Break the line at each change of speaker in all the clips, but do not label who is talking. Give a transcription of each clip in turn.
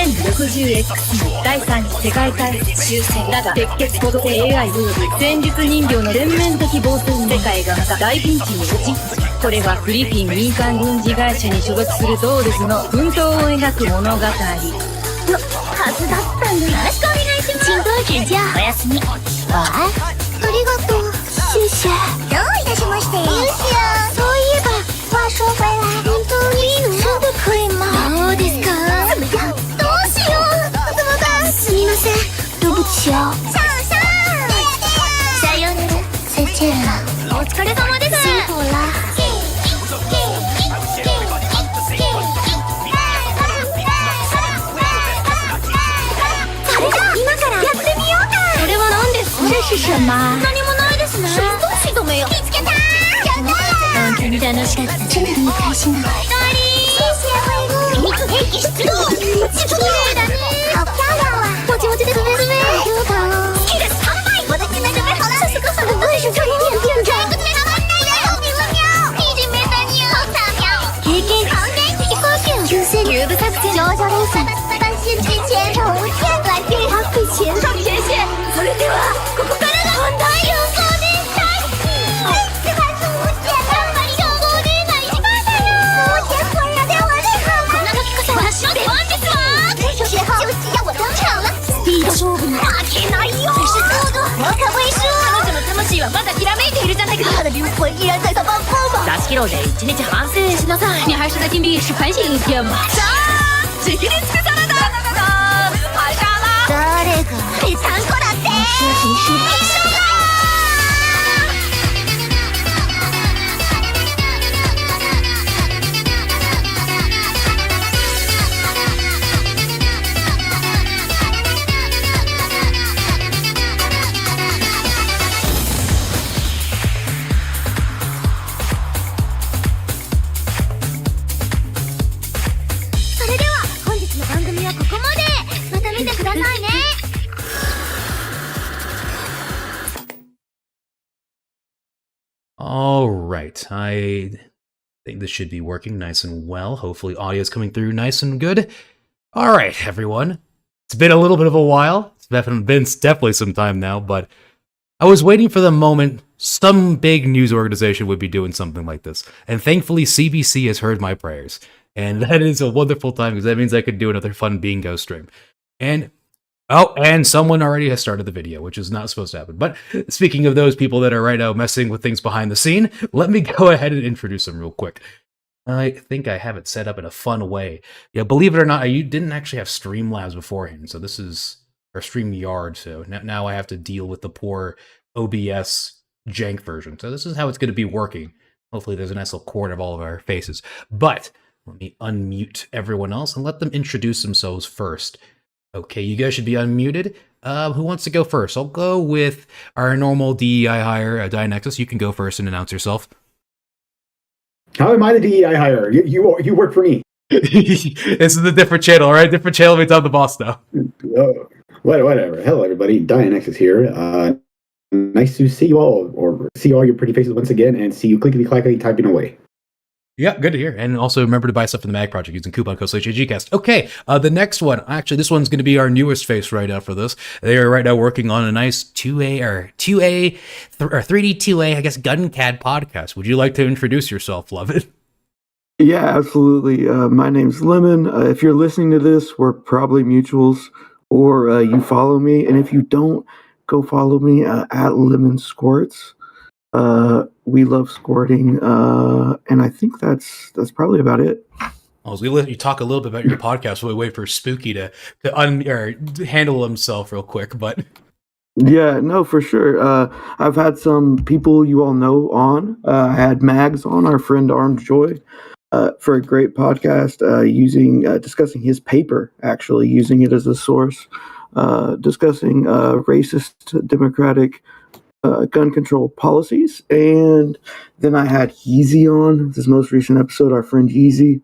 2060の第3次世界大戦終戦だが、鉄血孤独性 AI 及び戦術人形の全面的暴走に世界がまた大ピンチに陥った。これはフィリピン民間軍事会社に所属するドールズの奮闘を描く物語。はずだったんだ。よろしくお願いします。请多指教。おやすみ。ありがとう。谢谢。どういたしまして。よしよ。そういえば、話说回来，本当にいいの？真的可以吗？どうですか？怎么样？どうしよう？怎么办？すみません。对不起哦。上上。さよなら。再见了。お疲れ様です。辛苦了。这是什么？何もないですね。どうしどめよ。見つけた。本当に楽しかった。真的很开心的。谢谢回顾。秘密兵器出動。綺麗だね。好漂亮啊。もちもちで滑るね。好感哦。好きです。乾杯。我的现在准备好了。这是个什么？为什么你变这样？这个没拿完呢。好妙妙。いじめたに好巧妙。経験好ね。飛行機を救世流的作戦。上々です。但是之前从天来电，他被前上前线。それではここからが本題。有効で大好き。这才是无解。やっぱり有効でが一番だよ。无解果然ではないか。こんな時こそ私の出番ですわ。最後就是要我登場了。スピード勝負に負けないよ。这是速度。我可不会输。彼女の魂はまだきらめいているじゃないか。他的灵魂依然在他放光芒。出し切ろうぜ。一日反省しなさい。你还是在金币石反省一天吧。さあ、直立つくさらだ。排沙拉。誰が？ぺちゃんこだって。一緒だ。それでは本日の番組はここまで。また見てくださいね。
All right, I think this should be working nice and well. Hopefully audio is coming through nice and good. All right, everyone. It's been a little bit of a while. It's definitely some time now, but I was waiting for the moment some big news organization would be doing something like this. And thankfully, CBC has heard my prayers. And that is a wonderful time because that means I could do another fun bingo stream. And someone already has started the video, which is not supposed to happen. But speaking of those people that are right now messing with things behind the scene, let me go ahead and introduce them real quick. I think I have it set up in a fun way. Yeah, believe it or not, you didn't actually have Streamlabs beforehand, so this is our StreamYard. So now I have to deal with the poor OBS jank version. So this is how it's going to be working. Hopefully there's a nice little corner of all of our faces. But let me unmute everyone else and let them introduce themselves first. Okay, you guys should be unmuted. Who wants to go first? I'll go with our normal DEI hire, Dianexus. You can go first and announce yourself.
How am I the DEI hire? You work for me.
This is a different channel, right? Different channel means I'm the boss now.
Whatever. Hello, everybody. Dianexus here. Nice to see you all, or see all your pretty faces once again, and see you clickety-clackety typing away.
Yeah, good to hear. And also remember to buy stuff from the Mag Project using coupon code /AGcast. Okay, the next one. Actually, this one's going to be our newest face right now for this. They are right now working on a nice 3D 2A, I guess, GunCAD podcast. Would you like to introduce yourself, Lovett?
Yeah, absolutely. My name's Lemon. If you're listening to this, we're probably mutuals, or you follow me. And if you don't, go follow me at Lemon Squirts. We love squirting, and I think that's probably about it.
Well, we let you talk a little bit about your podcast while we wait for Spooky to handle himself real quick, but...
Yeah, no, for sure. I've had some people you all know on. I had Mags on, our friend Armed Joy, for a great podcast, discussing his paper, actually, using it as a source, discussing racist democratic gun control policies. And then I had Yeezy on, this most recent episode, our friend Yeezy.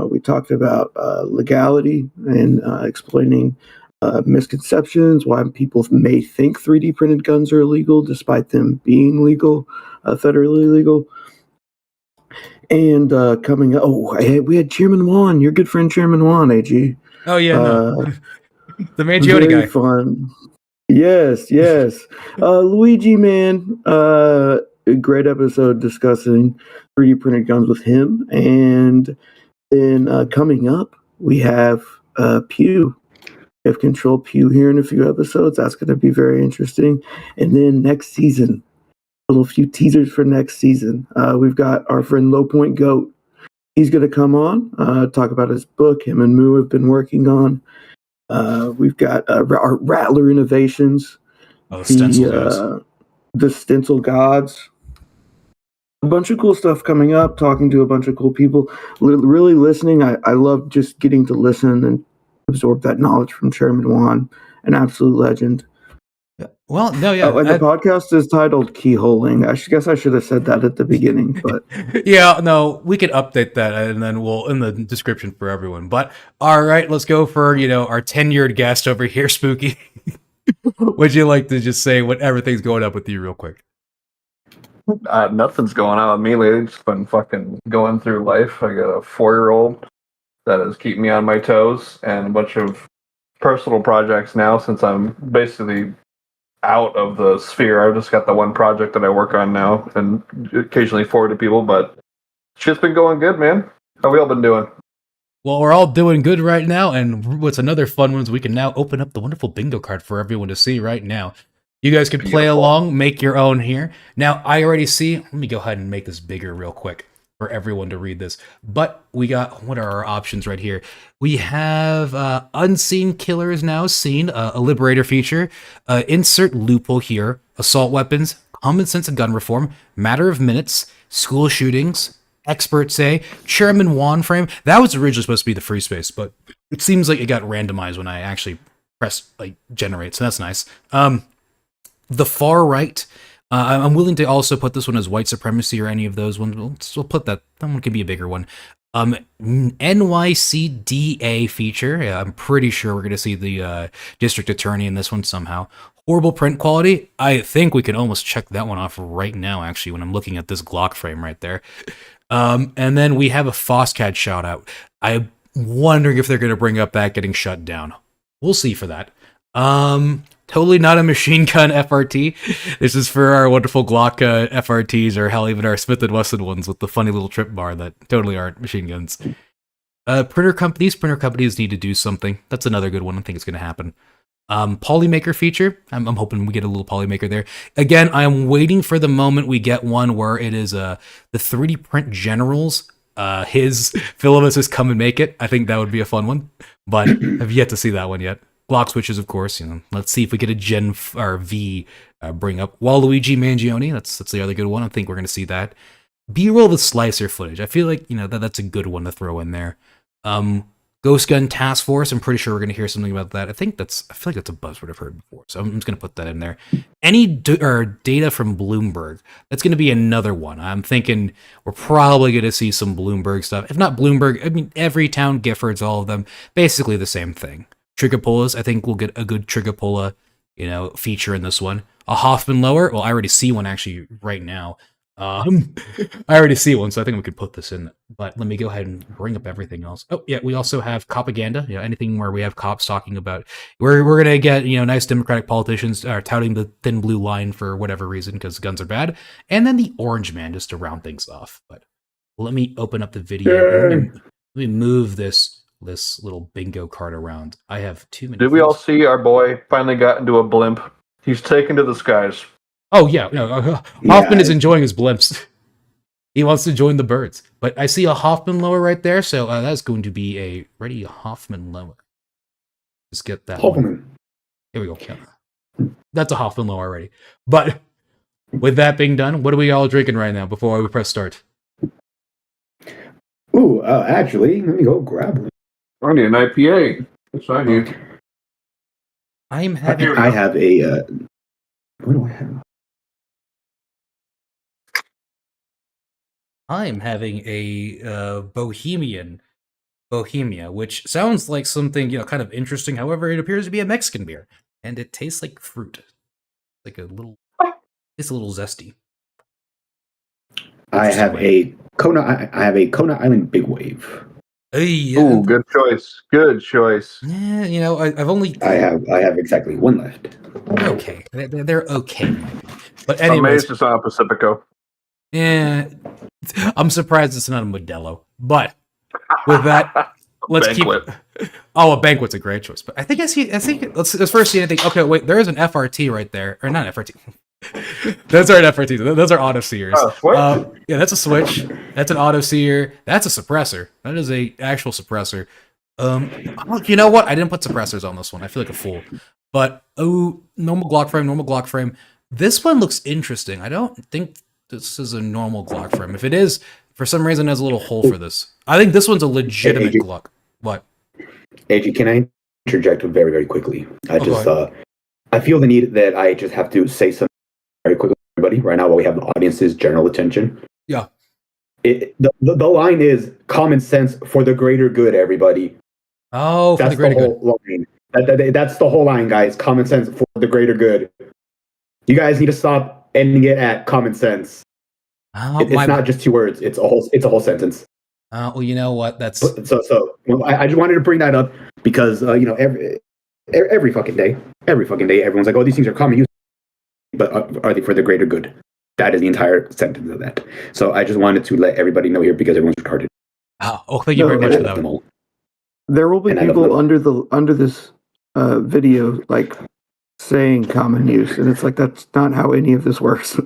We talked about legality and explaining misconceptions, why people may think 3D printed guns are illegal despite them being legal, federally legal. And coming up, we had Chairman Juan, your good friend Chairman Juan, AG.
Oh yeah, no. The Mangione
Very
guy.
fun. Yes. Luigi, man, a great episode discussing 3D printed guns with him. And then coming up, we have Pew. We have Control Pew here in a few episodes. That's going to be very interesting. And then next season, a little few teasers for next season. We've got our friend Low Point Goat. He's going to come on, talk about his book him and Moo have been working on. We've got our Rattler Innovations.
Oh, Stencil guys.
The Stencil Gods. A bunch of cool stuff coming up, talking to a bunch of cool people. Really listening. I love just getting to listen and absorb that knowledge from Chairman Juan, an absolute legend.
Well, no, yeah.
And the podcast is titled Keyholing. I guess I should have said that at the beginning, but
yeah, no, we could update that and then we'll in the description for everyone. But all right, let's go for our tenured guest over here, Spooky. Would you like to just say what everything's going up with you real quick?
Nothing's going on with me lately. Just been fucking going through life. I got a 4-year-old that is keeping me on my toes, and a bunch of personal projects now since I'm basically out of the sphere. I've just got the one project that I work on now and occasionally forward to people, but shit's been going good, man. How we all been doing?
Well, we're all doing good right now, and what's another fun one is we can now open up the wonderful bingo card for everyone to see right now. You guys can play along, make your own here. Now, I already see, let me go ahead and make this bigger real quick for everyone to read this. But we got, what are our options right here? We have Unseen Killers Now Seen, a Liberator feature, Insert Loophole here, Assault Weapons, Common Sense of Gun Reform, Matter of Minutes, School Shootings, Experts Say, Chairman Juan Frame. That was originally supposed to be the free space, but it seems like it got randomized when I actually pressed generate, so that's nice. The Far Right. I'm willing to also put this one as White Supremacy or any of those ones. We'll put that. That one could be a bigger one. NYCDA feature. Yeah, I'm pretty sure we're going to see the district attorney in this one somehow. Horrible print quality. I think we can almost check that one off right now, actually, when I'm looking at this Glock frame right there. And then we have a FOSCAD shout out. I'm wondering if they're going to bring up that getting shut down. We'll see for that. Totally not a machine gun FRT. This is for our wonderful Glock FRTs, or hell, even our Smith & Wesson ones with the funny little trip bar that totally aren't machine guns. Printer companies need to do something. That's another good one. I think it's going to happen. Polymaker feature. I'm hoping we get a little Polymaker there. Again, I'm waiting for the moment we get one where it is the 3D print generals. His Philomus has come and make it. I think that would be a fun one, but I've yet to see that one yet. Glock switches, of course. Let's see if we get a Gen V bring up. Waluigi Mangione, that's the other good one. I think we're going to see that. B-roll with slicer footage. I feel like that's a good one to throw in there. Ghost Gun Task Force. I'm pretty sure we're going to hear something about that. I feel like that's a buzzword I've heard before, so I'm just going to put that in there. Any data from Bloomberg. That's going to be another one. I'm thinking we're probably going to see some Bloomberg stuff. If not Bloomberg, I mean every town, Giffords, all of them, basically the same thing. Trigopolas, I think we'll get a good Trigopola, feature in this one. A Hoffman lower, well, I already see one actually right now. I already see one, so I think we could put this in. But let me go ahead and bring up everything else. Oh, yeah, we also have propaganda. Anything where we have cops talking about we're gonna get nice Democratic politicians touting the thin blue line for whatever reason because guns are bad, and then the orange man just to round things off. But let me open up the video. Let me move this little bingo card around. I have too many.
Did we all see our boy finally got into a blimp? He's taken to the skies.
Oh yeah, Hoffman is enjoying his blimps. He wants to join the birds. But I see a Hoffman lower right there, so that's going to be a ready Hoffman lower. Just get that
Hoffman.
one. Here we go. Yeah. That's a Hoffman lower already. But with that being done, what are we all drinking right now before we press start?
Ooh, actually, let me go grab one.
I need an IPA. What's I need?
I have
a. What do I have?
I'm having a Bohemia, which sounds like something kind of interesting. However, it appears to be a Mexican beer, and it tastes like fruit, it's a little zesty.
I have a Kona Island Big Wave.
Ooh, good choice. Good choice.
Yeah, you know, I've only.
I have exactly one left.
They're okay. They're okay. But
I'm
anyways,
amazed it's not a Pacifico.
yeah, I'm surprised it's not a Modelo. But with that, let's
Banquet.
keep. Oh, a banquet's a great choice. But I think let's first see anything. Okay, wait, there is an FRT right there, or not an FRT. Those aren't FRTs. Those are auto seers.
Oh, switch?
Yeah, that's a switch. That's an auto seer. That's a suppressor. That is a actual suppressor. You know what? I didn't put suppressors on this one. I feel like a fool. But normal Glock frame. This one looks interesting. I don't think this is a normal Glock frame. If it is, for some reason, there's a little hole for this. I think this one's a legitimate Glock. What?
AG, can I interject very, very quickly? I feel the need that I just have to say something very quickly, everybody, right now while we have the audience's general attention.
Yeah.
The line is common sense for the greater good, everybody.
Oh, for
that's
the greater
good. Line. That's the whole line, guys. Common sense for the greater good. You guys need to stop ending it at common sense.
Oh,
it's not just 2 words. It's a whole sentence.
Well, you know what? That's
I just wanted to bring that up because every fucking day, everyone's like, "Oh, these things are common use," but are they for the greater good? That is the entire sentence of that. So I just wanted to let everybody know here because everyone's retarded.
Oh, thank you very much for that.
There will be people under this video like saying common use, and it's like that's not how any of this works.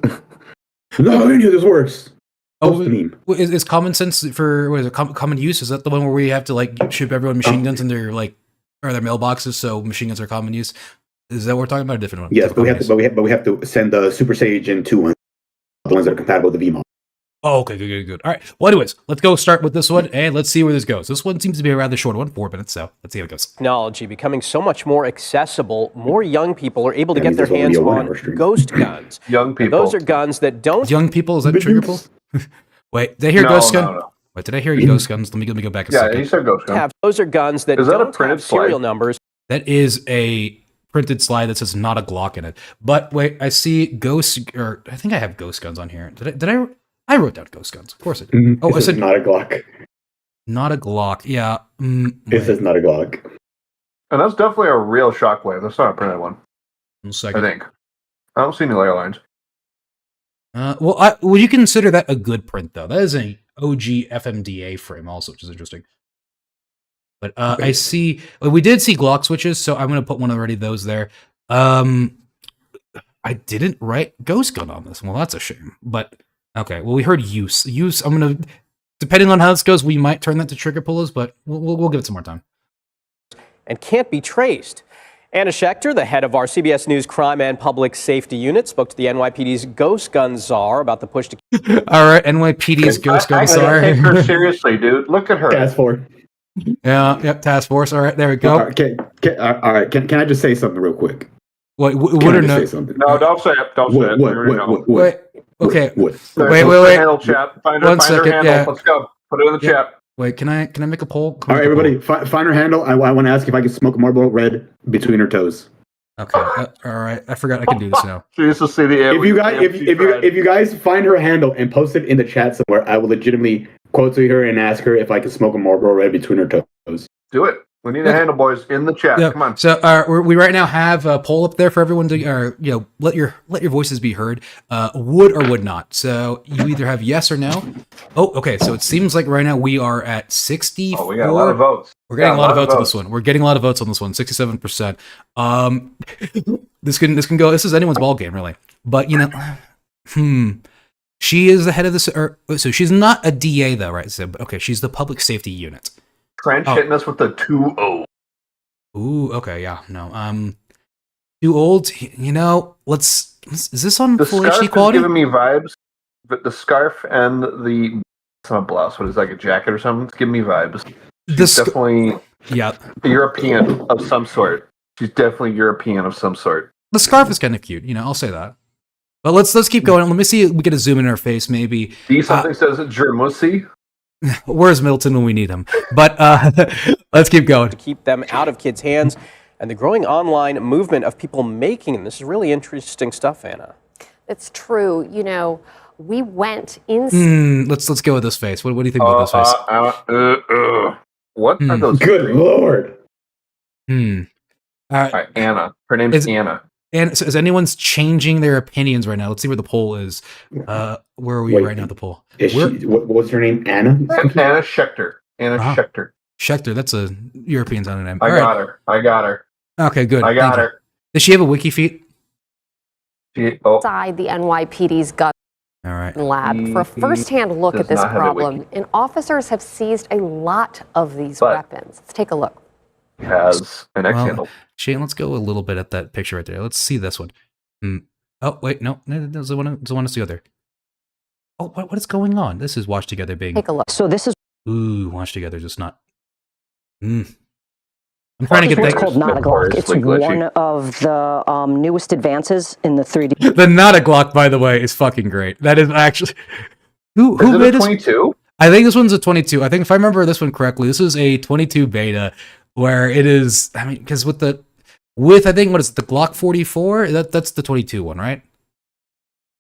Not how any of this works.
Oh, is common sense for what is it, common use? Is that the one where we have to like ship everyone machine guns in their their mailboxes so machine guns are common use? Is that what we're talking about? A different one?
Yes, but we have to send the Super Sage and 2 ones, the ones that are compatible with the VMod.
Oh, okay, good. All right. Well, anyways, let's go start with this one, and let's see where this goes. This one seems to be a rather short one, 4 minutes, so let's see how it goes.
Technology becoming so much more accessible, more young people are able to get their hands on ghost guns.
Young people.
And those are guns that don't...
Young people? Is that triggerable? Wait, did I hear ghost gun? No. Wait, did I hear ghost guns? Let me go back a second.
Yeah, he said ghost gun.
Those are guns that don't have serial numbers.
That is a printed slide that says not a Glock in it. But wait, I see ghost, or I think I have ghost guns on here. Did I wrote down ghost guns. Of course I did.
I said not a Glock.
Not a Glock. Yeah.
It says not a Glock.
And that's definitely a real shockwave. That's not a printed one.
1 second.
I think. I don't see any layer lines.
Well, would you consider that a good print, though? That is an OG FMDA frame also, which is interesting. But okay. I see... we did see Glock switches, so I'm going to put one already those there. I didn't write ghost gun on this. Well, that's a shame. But... okay, well, we heard use. I'm going to, depending on how this goes, we might turn that to trigger pullers, but we'll give it some more time.
And can't be traced. Anna Schechter, the head of our CBS News Crime and Public Safety Unit, spoke to the NYPD's Ghost Gun Czar about the push to...
All right, NYPD's Ghost Gun Czar.
Take her seriously, dude. Look at her.
Task Force.
Yeah, yep, Task Force. All right, there we go.
All right, can I just say something real quick?
What or no?
Say something?
No, don't say it. Don't say it.
What?
Wait. Okay.
Wait.
Handle chat. Find her handle. Yeah. Let's go. Put it in the chat.
Wait, can I make a poll?
All right, everybody, find her handle. I want to ask if I can smoke a Marlboro Red between her toes.
Okay. All right. I forgot I can do this now.
She used to see the.
If you guys find her handle and post it in the chat somewhere, I will legitimately quote to her and ask her if I can smoke a Marlboro Red between her toes.
Do it. We need a handle, boys, in the chat. Come on.
So we right now have a poll up there for everyone to, let your voices be heard. Would or would not. So you either have yes or no. Oh, okay. So it seems like right now we are at 64.
Oh, we got a lot of votes.
We're getting a lot of votes on this one. We're getting a lot of votes on this one. 67%. This can go. This is anyone's ball game, really. But she is the head of this. So she's not a DA though, right? So okay, she's the public safety unit.
Trench hitting us with the 2-0.
Ooh, okay, yeah, no. Too old, is this on
the
full
scarf
HD quality?
Is giving me vibes, but the scarf and it's not a blouse, what is like a jacket or something? It's giving me vibes. She's definitely European of some sort. She's definitely European of some sort.
The scarf is kind of cute, I'll say that. But let's keep going. Let me see if we get a zoom in her face, maybe.
Something says Germussy.
Where's Milton when we need him? But let's keep going.
To keep them out of kids' hands and the growing online movement of people making them. This is really interesting stuff, Anna.
It's true. We went in...
Let's go with this face. What do you think about this face?
What are those?
Good lord.
All
All right, Anna. Her name's Anna.
And so is anyone's changing their opinions right now? Let's see where the poll is. Where are we right now? The poll.
What's her name? Anna.
Anna Schechter. Anna Schechter.
Schechter. That's a European sounding name.
I got her.
Okay, good.
I got her.
Does she have a wiki feed?
Inside the NYPD's gun lab for a first-hand look at this problem, and officers have seized a lot of these weapons. Let's take a look.
Has an X handle.
Shane, let's go a little bit at that picture right there. Let's see this one. Oh, wait, no, there's the one that's the other. Oh, what is going on? This is Watch Together being...
Take a look. So this is...
Ooh, Watch Together just not... I'm trying to get that...
It's called Not a Glock. It's one of the newest advances in the 3D...
The Not a Glock, by the way, is fucking great. That is actually... Who made this?
22?
I think this one's a 22. I think if I remember this one correctly, this is a 22 beta where it is... I mean, because I think, what is it, the Glock 44? That's the 22 one, right?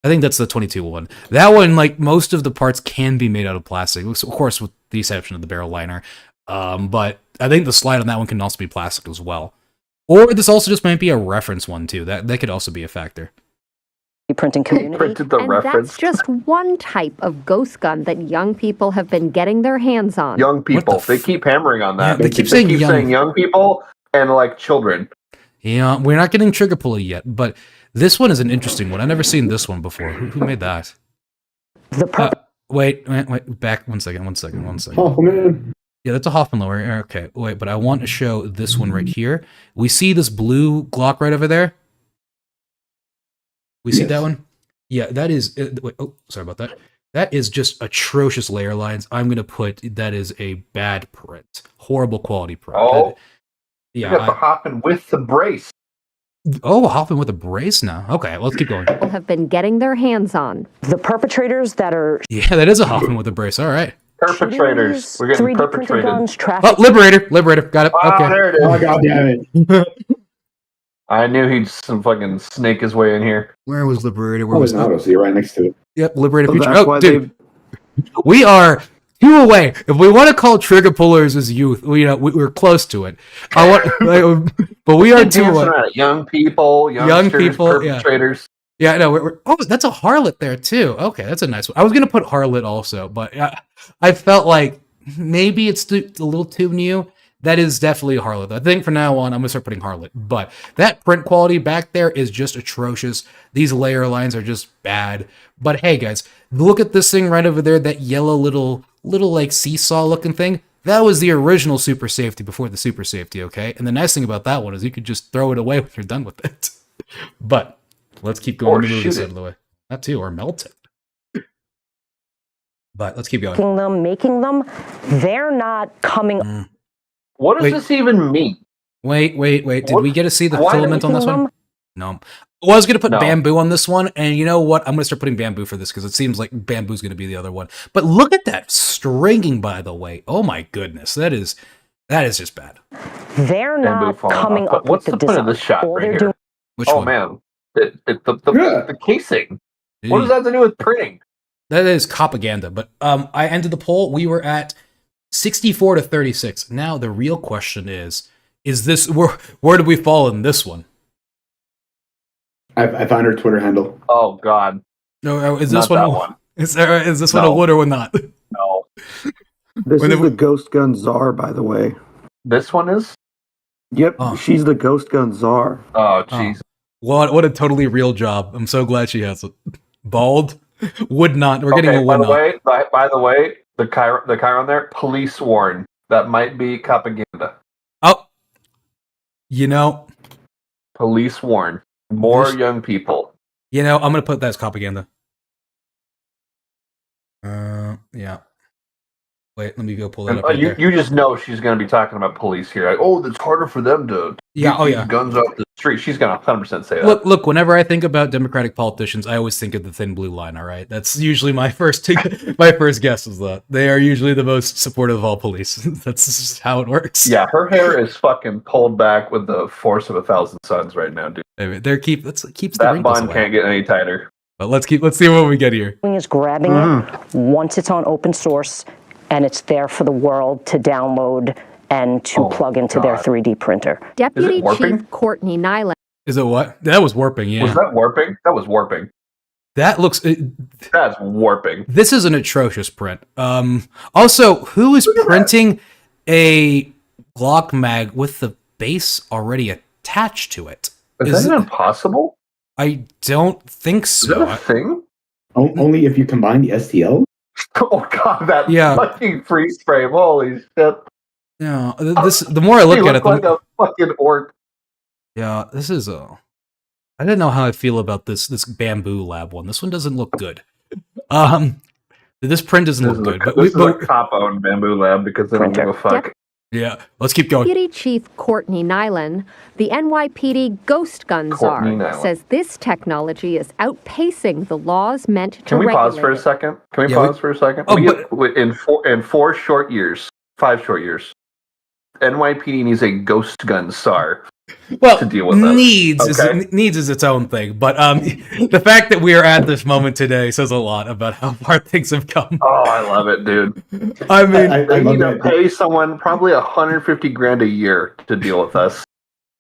I think that's the 22 one. That one, like, most of the parts can be made out of plastic, of course, with the exception of the barrel liner. But I think the slide on that one can also be plastic as well. Or this also just might be a reference one, too. That could also be a factor.
Printing community.
Printed the reference.
That's just one type of ghost gun that young people have been getting their hands on.
Young people. They keep hammering on that.
Yeah, they keep saying
young people and, like, children.
Yeah, we're not getting trigger pulley yet, but this one is an interesting one. I've never seen this one before. Who made that? Wait, back one second.
Hoffman.
Yeah, that's a Hoffman lower. Okay, wait, but I want to show this one right here. We see this blue Glock right over there. We see that one? Yeah, that is... wait, oh, sorry about that. That is just atrocious layer lines. I'm going to put that is a bad print. Horrible quality print.
Oh,
yeah,
you got the Hoffman with the brace.
Oh, Hoffman with a brace now. Okay, let's keep going.
People have been getting their hands on.
The perpetrators that are...
Yeah, that is a Hoffman with a brace. All right.
Perpetrators. We're getting
3D
perpetrated.
guns,
Oh, Liberator. Got it. Okay.
There it is.
Oh, God damn it.
I knew he'd fucking snake his way in here.
Where was Liberator?
Where was Auto? So you're right next to it.
Yep, Liberator
So
Future.
that's
Oh,
why
dude. We are 2 away. If we want to call trigger pullers as youth, we're close to it. But we are 2 away.
Young people, perpetrators.
Yeah, no, oh, that's a harlot there too. Okay, that's a nice one. I was gonna put harlot also, but I felt like maybe it's a little too new. That is definitely a harlot. I think from now on, I'm gonna start putting harlot. But that print quality back there is just atrocious. These layer lines are just bad. But hey, guys, look at this thing right over there. That yellow little like seesaw looking thing. That was the original super safety before the super safety. Okay, and the nice thing about that one is you could just throw it away when you're done with it. But let's keep going.
Or
to move
shoot
this
it.
out of the way. That too, or melt it. But let's keep going.
Making them, they're not coming...
What does this even mean?
Wait. Did we get to see the filament on this one?
them?
No. Well, I was going to put
No.
bamboo on this one, and you know what? I'm going to start putting bamboo for this because it seems like bamboo's going to be the other one. But look at that stringing, by the way. Oh my goodness, that is just bad.
They're
Bamboo
not
falling
coming
off.
up
But what's
with
the point of this shot
All
right
they're
here?
doing...
Which
Oh
one?
man, the casing. What does that have to do with printing?
That is propaganda. But I ended the poll. We were at 64 to 36. Now the real question is this where did we fall in this one?
I found her Twitter handle.
Oh God,
No, is
Not
this one?
that one.
Is this one a
No.
wood or not?
no.
This
When
is
they-
the Ghost Gun Czar, by the way.
This one is.
Yep,
Oh.
she's the Ghost Gun Czar.
Oh jeez.
What a totally real job. I'm so glad she has it. Bald? Would not. We're getting a would not.
By the way, the Chiron there, police warn. That might be propaganda.
Oh, you know,
Police warn. More
This-
young people.
I'm gonna put that as propaganda. Yeah. Wait, let me go pull that up. Right there.
You just know she's going to be talking about police here. Like, oh, it's harder for them to
Yeah. Oh,
use
yeah.
guns off the street. She's going to 100% say that.
Look. Whenever I think about Democratic politicians, I always think of the thin blue line. All right, that's usually my first guess is that they are usually the most supportive of all police. That's just how it works.
Yeah, her hair is fucking pulled back with the force of 1,000 suns right now, dude.
They're keeps the
That
wrinkles
bun
away.
can't get any tighter.
But let's see what we get here.
is grabbing it once it's on open source and it's there for the world to download and to plug into their 3D printer.
Deputy Chief Courtney Nyland.
Is it what? That was warping, yeah.
Was that warping? That was warping.
That looks...
That's warping.
This is an atrocious print. Also, who is printing a Glock mag with the base already attached to it?
Is that even possible?
I don't think so.
Is that a thing?
Only if you combine the STL?
Oh god, that fucking freeze frame. Holy shit.
Yeah, the more I look at it,
like a fucking orc.
Yeah, this is I didn't know how I feel about this Bamboo Lab one. This one doesn't look good. This print doesn't look good.
This is a cop-owned Bamboo Lab because they don't give a fuck.
Yeah, let's keep going.
Deputy Chief Courtney Nyland, the NYPD Ghost Gun Czar, says this technology is outpacing the laws meant to regulate.
Can we pause for a second? Can we pause for a second? In 4 short years, 5 short years, NYPD needs a Ghost Gun Czar.
Well,
to deal with
needs is its own thing, but the fact that we are at this moment today says a lot about how far things have come.
Oh, I love it, dude.
I mean,
they need to pay someone probably $150,000 a year to deal with us.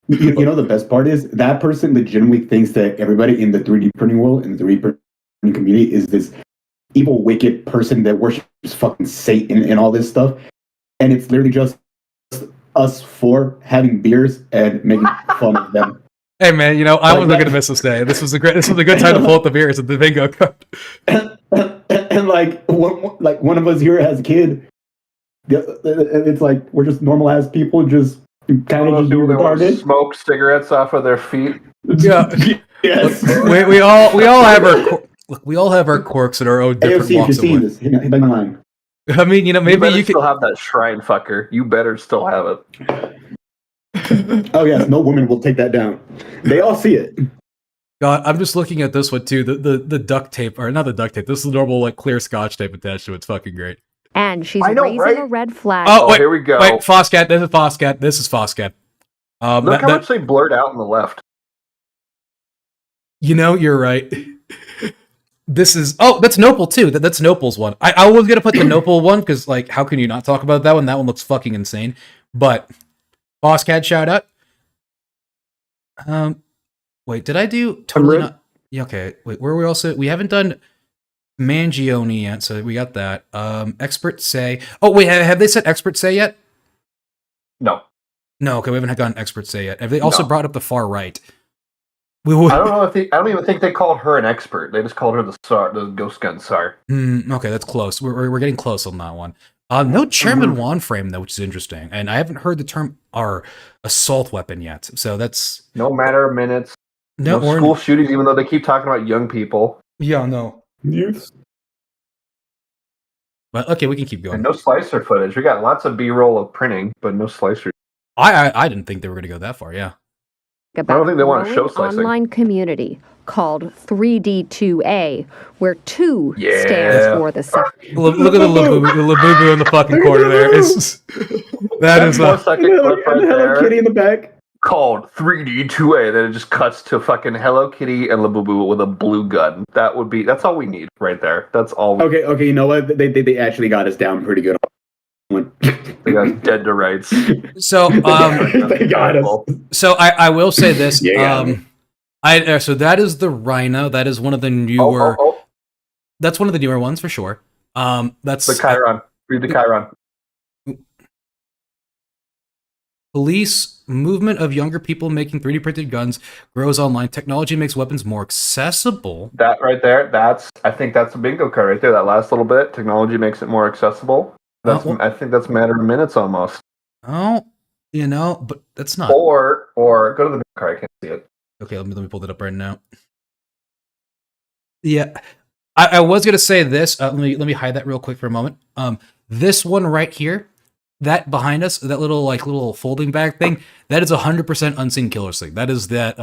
You know, the best part is that person legitimately thinks that everybody in the 3D printing world and the 3D printing community is this evil, wicked person that worships fucking Satan and all this stuff, and it's literally just us 4 having beers and making fun of them.
Hey man, you know, I wasn't gonna miss this day. This was a good time to pull up the beers at the bingo card.
And like one of us here has a kid. It's like we're just normal ass people, just kind of just retarded.
Smoke cigarettes off of their feet.
Yeah,
yes.
Look, we all have our quirks and our own different
AFC,
walks of life.
He's not lying.
I mean, you know, maybe you
still have that shrine fucker. You better still have
it. Oh yes, no woman will take that down. They all see it.
God, I'm just looking at this one too. The duct tape, or not the duct tape. This is the normal like clear Scotch tape attached to it. It's fucking great.
And she's raising a red flag.
Oh, wait,
here we go.
Wait, Foscat. This is Foscat. This is Foscat.
Look how much they blurred out on the left.
You know, you're right. This is that's Nopal too. That's Nopal's one. I was gonna put the Nopal one because like, how can you not talk about that one? That one looks fucking insane. But Bosscat shout out. Wait, did I do totally not? Yeah, okay. Wait, where are we also? We haven't done Mangione yet, so we got that. Experts say. Oh wait, have they said experts say yet?
No.
No. Okay, we haven't gotten experts say yet. Have they also brought up the far right?
I don't know if I don't even think they called her an expert. They just called her the Ghost Gun Czar.
Okay, that's close. We're getting close on that one. No Chairman Juan frame though, which is interesting, and I haven't heard the term our assault weapon yet. So that's
no matter of minutes. No school shootings, even though they keep talking about young people.
Yeah, no
youth.
But okay, we can keep going.
And no slicer footage. We got lots of B-roll of printing, but no slicer.
I didn't think they were going to go that far. Yeah.
About
I don't think they want to show slicing.
Online community called 3D2A, where 2 stands for the second.
Look at the Labubu in the fucking corner there. That is a
Hello Kitty in the back.
Called 3D2A. Then it just cuts to fucking Hello Kitty and Labubu with a blue gun. That's all we need right there. That's all.
Okay. You know what? They actually got us down pretty good.
They got dead to rights.
So
they got us.
So I will say this. So that is the Rhino. That is one of the newer. That's one of the newer ones for sure. That's
the Chiron. Read the Chiron.
Police movement of younger people making 3D printed guns grows online. Technology makes weapons more accessible.
That right there. I think that's a bingo card right there. That last little bit. Technology makes it more accessible. I think that's a matter of minutes almost.
Oh, but that's not.
Or go to the bingo card. I can't see it.
Okay, let me pull that up right now. Yeah, I was gonna say this. Let me hide that real quick for a moment. This one right here, that behind us, that little folding bag thing, that is 100% Unseen Killers thing. That is that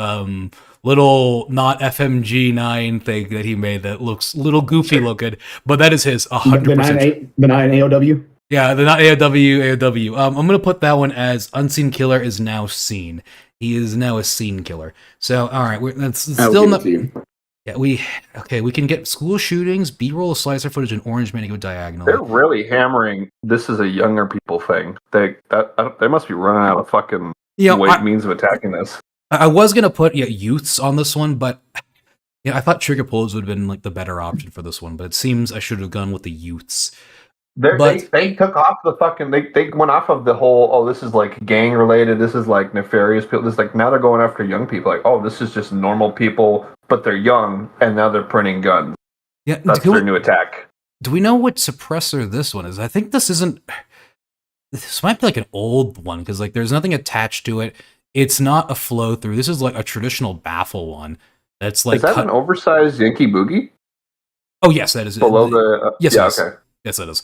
little not FMG9 thing that he made that looks a little goofy looking, but that is his 100%.
The 9 AOW.
Yeah, the not AOW. I'm gonna put that one as Unseen Killer is now seen. He is now a scene killer. So all right, that's still not. Yeah, we can get school shootings, B-roll, slicer footage, and orange man to go diagonally.
They're really hammering. This is a younger people thing. They must be running out of fucking means of attacking this.
I was gonna put youths on this one, but I thought trigger pulls would have been like the better option for this one. But it seems I should have gone with the youths.
They took off the fucking. They went off of the whole. Oh, this is like gang related. This is like nefarious people. This like now they're going after young people. Like, oh, this is just normal people, but they're young, and now they're printing guns. Yeah, that's their new attack.
Do we know what suppressor this one is? I think this isn't. This might be like an old one because like there's nothing attached to it. It's not a flow through. This is like a traditional baffle one. That's like
is that an oversized Yankee Boogie?
Oh yes, that is
below the.
Yes,
yeah,
yes.
Okay.
Yes, it is.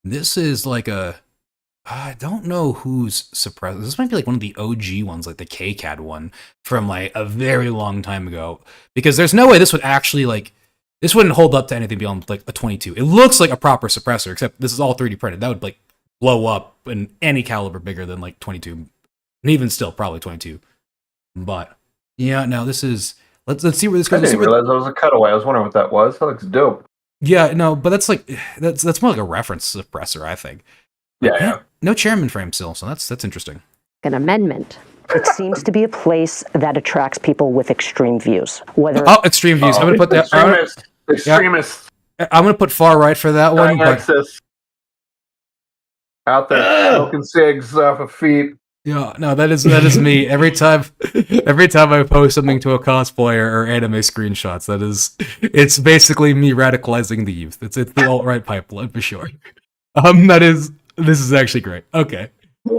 This is like I don't know who's suppressed. This might be like one of the OG ones, like the KCAD one from like a very long time ago. Because there's no way this would actually like, this wouldn't hold up to anything beyond like a 22. It looks like a proper suppressor, except this is all 3D printed. That would like blow up in any caliber bigger than like 22. And even still, probably 22. But yeah, no, this is, let's see where this goes.
I didn't realize that was a cutaway. I was wondering what that was. That looks dope.
Yeah, no, but that's like that's more like a reference suppressor, I think.
Yeah.
No chairman frame still, so that's interesting.
An amendment. It seems to be a place that attracts people with extreme views. Whether
extreme views. I'm gonna put that.
Extremists.
I'm gonna put far right for that one. But
out there smoking cigs off of feet.
Yeah, no, that is me. Every time I post something to a cosplayer or anime screenshots, it's basically me radicalizing the youth. It's the alt-right pipeline for sure. This is actually great. Okay.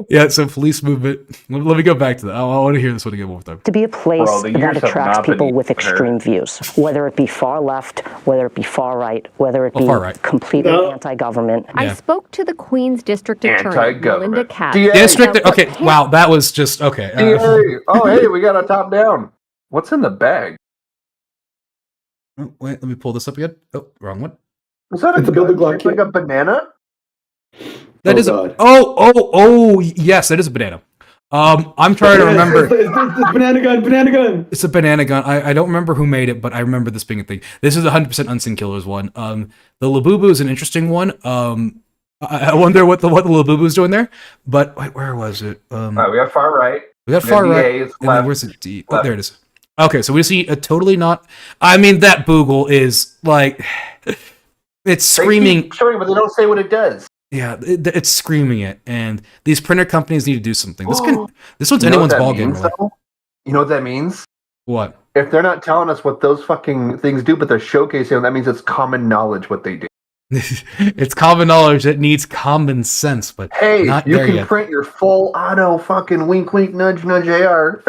Yeah, so police movement. Let me go back to that. I want to hear this one again one more time.
To be a place that attracts people with extreme views, whether it be far left, whether it be far right, whether it be completely anti-government.
I spoke to the Queen's District Attorney, Melinda Katz.
Okay, wow, that was just, okay.
Oh, hey, we got a top down. What's in the bag?
Oh, wait, let me pull this up again. Oh, wrong one.
Is that like a banana?
That is yes, that is a banana. I'm trying to remember.
It's banana gun.
It's a banana gun. I don't remember who made it, but I remember this being a thing. This is 100% Unseen Killers one. The Labubu is an interesting one. I wonder what the Labubu is doing there. But wait, where was it?
We got far right.
We got far right. And then where's the D? Oh, there it is. Okay, so we see a totally not. I mean, that Boogle is like, it's screaming.
They keep showing, but they don't say what it does.
Yeah, it's screaming it, and these printer companies need to do something. This one's anyone's ballgame. Really.
You know what that means?
What?
If they're not telling us what those fucking things do, but they're showcasing them, that means it's common knowledge what they do.
It's common knowledge that needs common sense, but
hey,
not
you
there
can
yet.
print your full auto fucking wink wink nudge nudge AR.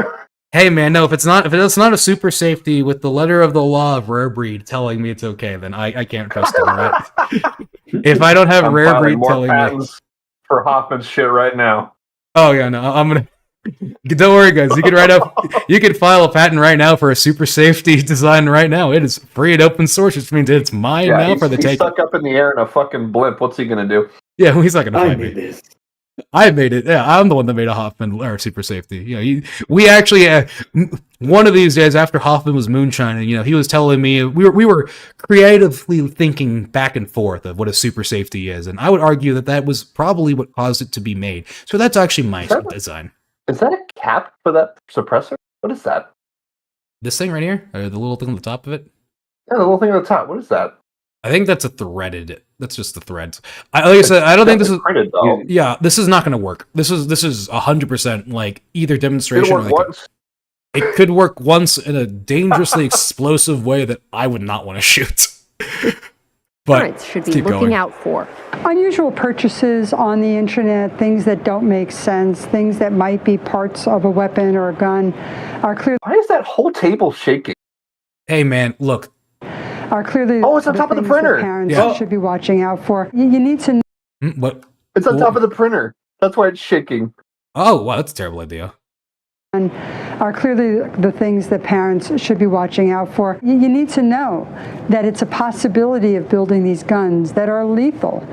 Hey man, no, if it's not a super safety with the letter of the law of rare breed telling me it's okay, then I can't trust it, right? If I don't have rare breed telling me
for Hoffman's shit right now.
Oh yeah, no, I'm gonna. Don't worry, guys. You can file a patent right now for a super safety design right now. It is free and open source, which means it's mine now for the taking.
He's stuck up in the air in a fucking blimp. What's he gonna do?
Yeah, he's not gonna find me. I made it. Yeah, I'm the one that made a Hoffman or super safety. We actually one of these days after Hoffman was moonshining, he was telling me we were creatively thinking back and forth of what a super safety is, and I would argue that was probably what caused it to be made. So that's actually my design.
Is that a cap for that suppressor? What is that?
This thing right here, or the little thing on the top of it?
Yeah, the little thing on the top. What is that?
I think that's a threaded. That's just the threads. Like I said, I don't think this is
printed though.
Yeah, this is not going to work. This is 100% like either demonstration or it could work once in a dangerously explosive way that I would not want to shoot. But
parents should be looking out for
unusual purchases on the internet, things that don't make sense, things that might be parts of a weapon or a gun, are clearly.
Why is that whole table shaking?
Hey man, look.
Are clearly.
Oh, it's on top of the printer.
Parents should be watching out for. You need to.
What?
It's on top of the printer. That's why it's shaking.
Oh, wow, that's a terrible idea.
And are clearly the things that parents should be watching out for. You need to know that it's a possibility of building these guns that are lethal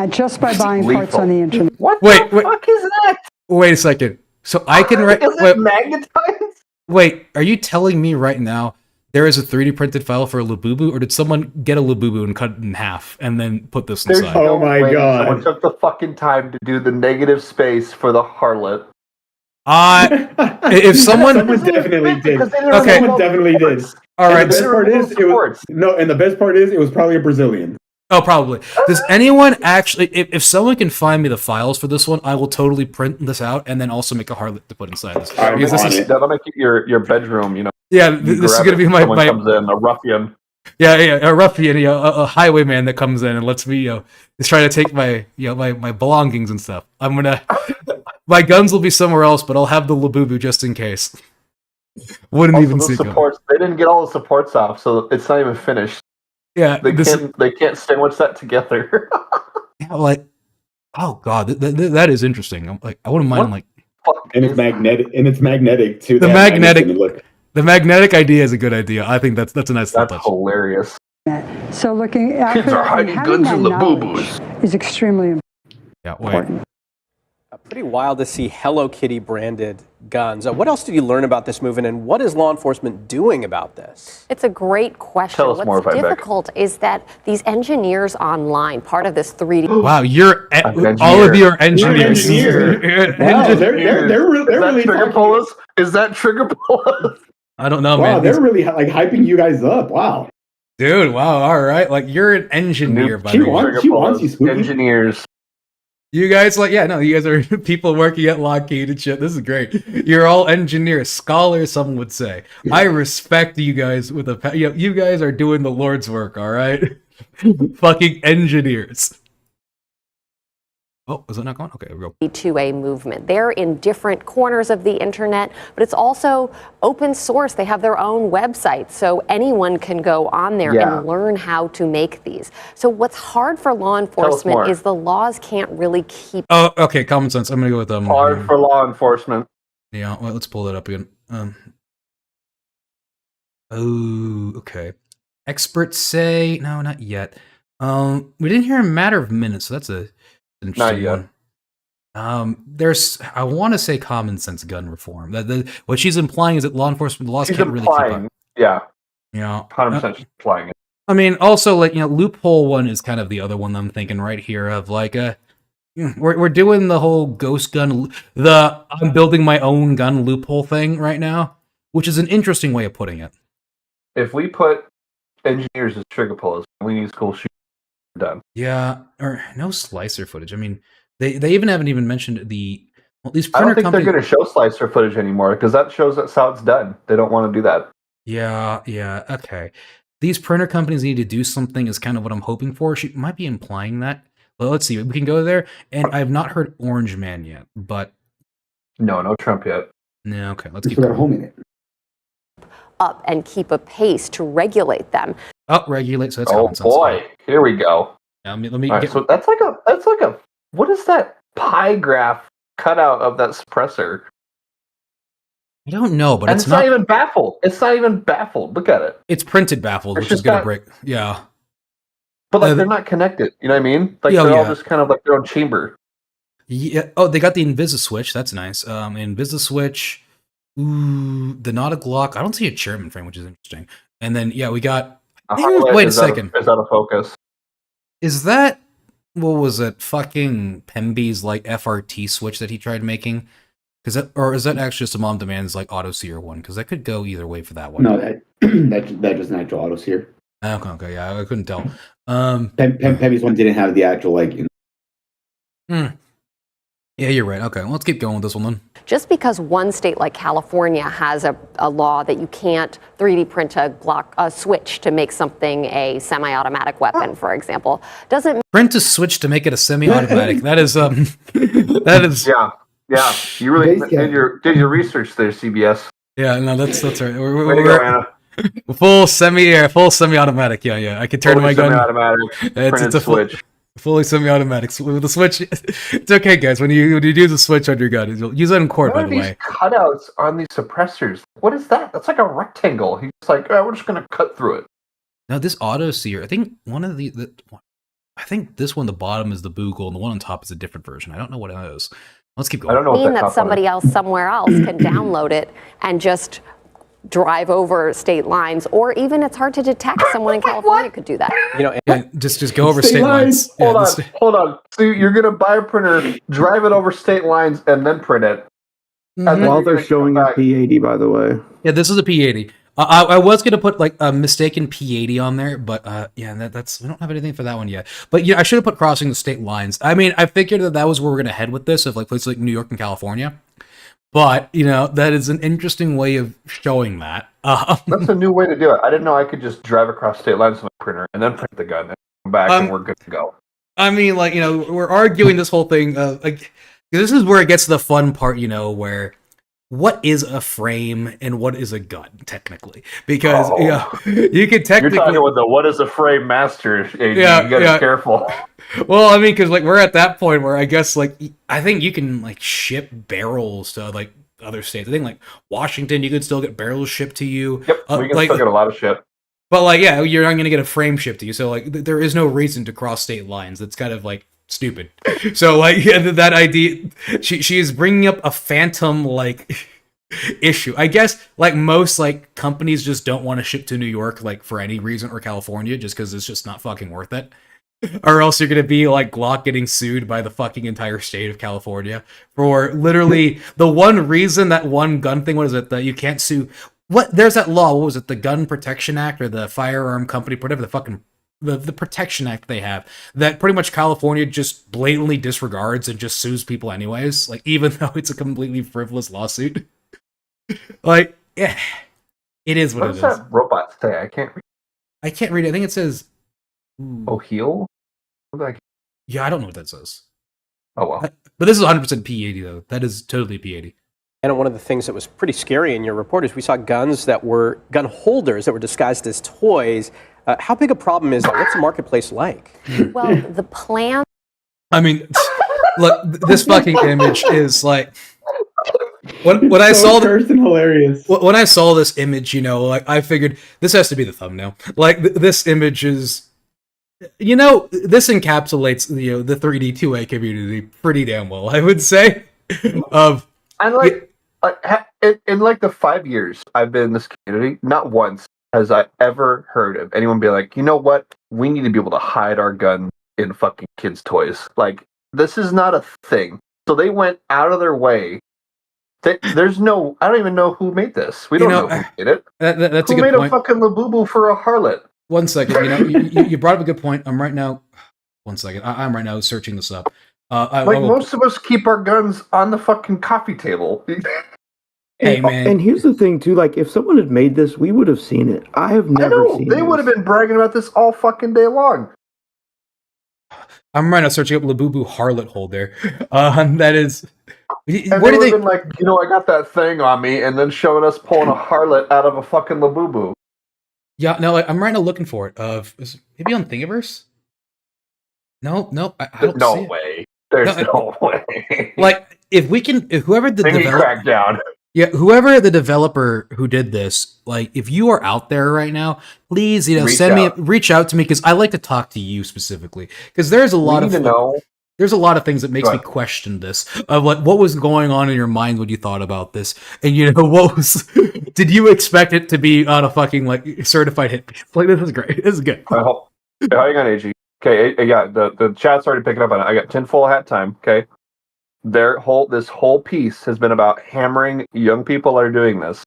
just by buying parts on the internet.
What the fuck is that?
Wait a second. So I can write.
Is it magnetized?
Wait, are you telling me right now there is a 3D printed file for a Labubu, or did someone get a Labubu and cut it in half and then put this inside?
Oh my god!
Someone took the fucking time to do the negative space for the harlot.
If someone
definitely did.
Okay.
Someone definitely did.
All right.
And the best part is and the best part is it was probably a Brazilian.
Oh, probably. Does anyone actually? If someone can find me the files for this one, I will totally print this out and then also make a harlot to put inside this.
That'll make it your bedroom. You know.
Yeah, this is gonna be my
comes in, a ruffian.
Yeah, a ruffian, a highwayman that comes in and lets me, is trying to take my, my belongings and stuff. My guns will be somewhere else, but I'll have the Labubu just in case. Wouldn't
Also,
even see
supports. They didn't get all the supports off, so it's not even finished.
Yeah,
they can't sandwich that together.
Yeah, oh god, that is interesting. I'm I wouldn't mind
and it's magnetic. And it's magnetic too.
The magnetic idea is a good idea. I think that's a nice.
That's hilarious.
So looking
kids are hiding guns in Labubus
is extremely
important.
Pretty wild to see Hello Kitty branded guns. What else did you learn about this movement, and what is law enforcement doing about this?
It's a great question.
Tell us more,
What's difficult is that these engineers online, part of this 3D.
Wow, all of you are engineers.
Wow, they're really
trigger pullers. Is that trigger pullers?
I don't know,
wow,
man.
They're really hyping you guys up. Wow,
dude. Wow. All right, you're an engineer, by the way.
She wants you, Spooky.
Engineers.
You guys you guys are people working at Lockheed and shit. This is great. You're all engineers, scholars, some would say. I respect you guys with you guys are doing the Lord's work, all right? Fucking engineers. Oh, is it not going? Okay, here we go.
To a movement. They're in different corners of the internet, but it's also open source. They have their own website, so anyone can go on there and learn how to make these. So what's hard for law enforcement is the laws can't really keep.
Oh, okay, common sense. I'm gonna go with
hard for law enforcement.
Yeah, well, let's pull that up again. Oh, okay. Experts say no, not yet. We didn't hear a matter of minutes, so that's a interesting one. There's, I want to say, common sense gun reform. What she's implying is that law enforcement laws can't really keep up.
Yeah,
100%
implying it.
I mean, also loophole one is kind of the other one I'm thinking right here of we're doing the whole ghost gun, I'm building my own gun loophole thing right now, which is an interesting way of putting it.
If we put engineers as trigger pullers, we need school shooters done.
Yeah, or no slicer footage. I mean, they even haven't even mentioned these printer
I don't think
companies.
they're going to show slicer footage anymore because that shows that's how it's done. They don't want to do that.
Yeah, okay. These printer companies need to do something is kind of what I'm hoping for. She might be implying that. Well, let's see. We can go there. And I have not heard Orange Man yet, but...
No Trump yet.
No, okay. Let's keep
going. Home in it.
Up and keep a pace to regulate them.
Oh, regulate. So that's
common sense. Boy, here we go.
Let me
get... So that's like a what is that pie graph cutout of that suppressor?
I don't know, but
it's not even baffled. It's not even baffled. Look at it.
It's printed baffled, which is going to break. Yeah.
But they're not connected. You know what I mean? They're all just kind of like their own chamber.
Yeah. Oh, they got the Invisiswitch. That's nice. Invisiswitch. Ooh, the not a Glock. I don't see a Chairman frame, which is interesting. And then we got. Wait a second.
Is that a focus?
Is that what was it? Fucking Pemby's FRT switch that he tried making? Is that actually just a Mom Demands auto sear one? Because that could go either way for that one.
No, that just an actual auto sear.
Okay, yeah, I couldn't tell.
Pemby's one didn't have the actual
Yeah, you're right. Okay, well, let's keep going with this one then.
Just because one state like California has a law that you can't 3D print a switch to make something a semi-automatic weapon, for example, doesn't
print a switch to make it a semi-automatic. That is that is
yeah. You really did your research there, CBS.
Yeah, no, that's right. We're full semi-automatic. Yeah. I can turn my gun.
Semi-automatic. It's a switch.
Fully semi-automatic. With the switch, it's okay, guys. When you use a switch on your gun, you'll use that in court, by the way.
Cutouts on these suppressors. What is that? That's like a rectangle. He's like, we're just gonna cut through it.
Now this auto sear, I think one of I think this one, the bottom is the Boogle, and the one on top is a different version. I don't know what it is. Let's keep going.
I don't know
mean that somebody else somewhere else can download it and just drive over state lines, or even it's hard to detect someone in California could do that.
Just go over state lines.
Hold on. So you're gonna buy a printer, drive it over state lines, and then print it.
Mm-hmm. While they're showing a P80, by the way.
Yeah, this is a P80. I was gonna put like a mistaken P80 on there, but that's we don't have anything for that one yet. But I should have put crossing the state lines. I mean, I figured that was where we're gonna head with this, of like places like New York and California. But that is an interesting way of showing that.
That's a new way to do it. I didn't know I could just drive across state lines with a printer and then print the gun and come back and we're good to go.
I mean, we're arguing this whole thing. This is where it gets to the fun part, where what is a frame and what is a gun, technically? Because you could technically.
You're talking with the what is a frame master. You gotta be careful.
Well, I mean, because we're at that point where I guess I think you can ship barrels to other states. I think Washington, you could still get barrels shipped to you.
Yep, we can still get a lot of shit.
But you're not going to get a frame shipped to you. So there is no reason to cross state lines. That's kind of stupid. So that idea, she is bringing up a phantom issue. I guess most companies just don't want to ship to New York for any reason, or California, just because it's just not fucking worth it. Or else you're gonna be Glock getting sued by the fucking entire state of California for literally the one reason, that one gun thing. What is it that you can't sue? There's that law. What was it? The Gun Protection Act or the Firearm Company, whatever the fucking the Protection Act they have, that pretty much California just blatantly disregards and just sues people anyways, even though it's a completely frivolous lawsuit. It is what it is.
What does that robot say? I can't read.
I think it says.
Oh, heal?
Yeah, I don't know what that says.
Oh, well.
But this is 100% P80, though. That is totally P80.
And one of the things that was pretty scary in your report is we saw gun holders that were disguised as toys. How big a problem is that? What's the marketplace like?
Well, the plan...
I mean, look, this fucking image is when I saw
hilarious.
When I saw this image, I figured this has to be the thumbnail. This image is... this encapsulates the 3D 2A community pretty damn well, I would say.
And in the 5 years I've been in this community, not once has I ever heard of anyone be like, you know what? We need to be able to hide our gun in fucking kids' toys. This is not a thing. So they went out of their way. There's no... I don't even know who made this. We don't know who made it.
That's
who
a good
made
point.
A fucking Labubu for a harlot?
1 second. You brought up a good point. I'm right now... 1 second. I'm right now searching this up.
Most of us keep our guns on the fucking coffee table.
Hey, man.
And here's the thing, too. If someone had made this, we would have seen it. I have never seen it.
They would have been bragging about this all fucking day long.
I'm right now searching up Labubu harlot holder. That is...
And where do they been I got that thing on me, and then showing us pulling a harlot out of a fucking Labubu.
Yeah, no, I'm right now looking for it. Maybe on Thingiverse? No, I don't see it.
No way. There's no way.
If whoever the
crackdown.
Yeah, whoever the developer who did this, if you are out there right now, please, reach out to me, because I like to talk to you specifically, because there's a lot of things that makes me question this, of what was going on in your mind when you thought about this, and did you expect it to be on a fucking certified hit piece? This is great. This is good.
Hang on, AG. Okay, yeah, the chat's already picking up on it. I got tinfoil hat time. Okay, this whole piece has been about hammering young people that are doing this.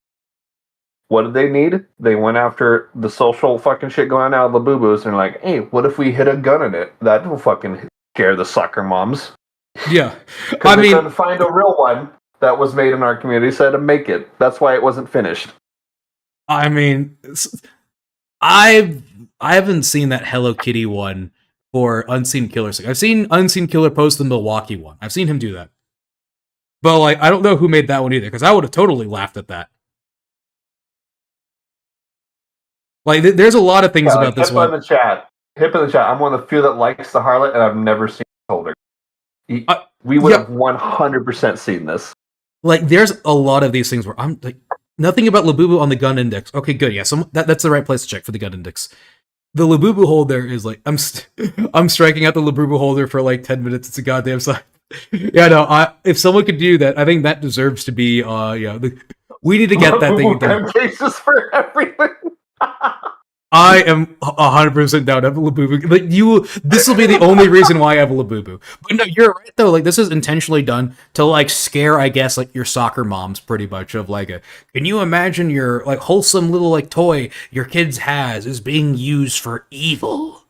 What did they need? They went after the social fucking shit going on out of the boo-boos, and they're like, hey, what if we hit a gun in it? That will fucking scare the soccer moms.
Yeah.
I mean, couldn't find a real one that was made in our community, so I had to make it. That's why it wasn't finished.
I mean, I haven't seen that Hello Kitty one for Unseen Killer. I've seen Unseen Killer post the Milwaukee one. I've seen him do that. But I don't know who made that one either, because I would have totally laughed at that. There's a lot of things about this one.
Hip in the chat. I'm one of the few that likes the harlot, and I've never seen Holder. We would have 100% seen this.
There's a lot of these things where I'm nothing about Labubu on the gun index. Okay, good. Yeah, so that's the right place to check for the gun index. The Labubu holder is I'm striking out the Labubu holder for 10 minutes. It's a goddamn sign. Yeah, no. If someone could do that, I think that deserves to be We need to get that thing done.
Gun cases for everything.
I am 100% down to have a Labubu. Like this will be the only reason why I have a Labubu. But no, you're right though. Like this is intentionally done to like scare, I guess, like your soccer moms, pretty much. Of like can you imagine your like wholesome little like toy your kids has is being used for evil?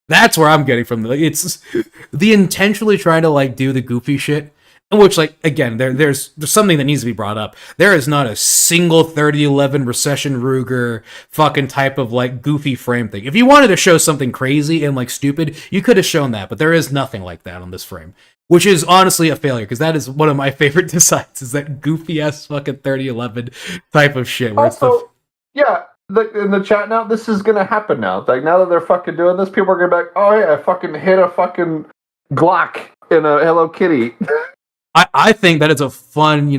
That's where I'm getting from. Like it's the intentionally trying to like do the goofy shit. Which, like, again, there's something that needs to be brought up. There is not a single 3011 recession Ruger fucking type of, like, goofy frame thing. If you wanted to show something crazy and, like, stupid, you could have shown that, but there is nothing like that on this frame. Which is honestly a failure, because that is one of my favorite designs, is that goofy-ass fucking 3011 type of shit. Where
also, yeah, in the chat now, this is gonna happen now. Like, now that they're fucking doing this, people are gonna be like, oh yeah, I fucking hit a fucking Glock in a Hello Kitty.
I think that is a fun,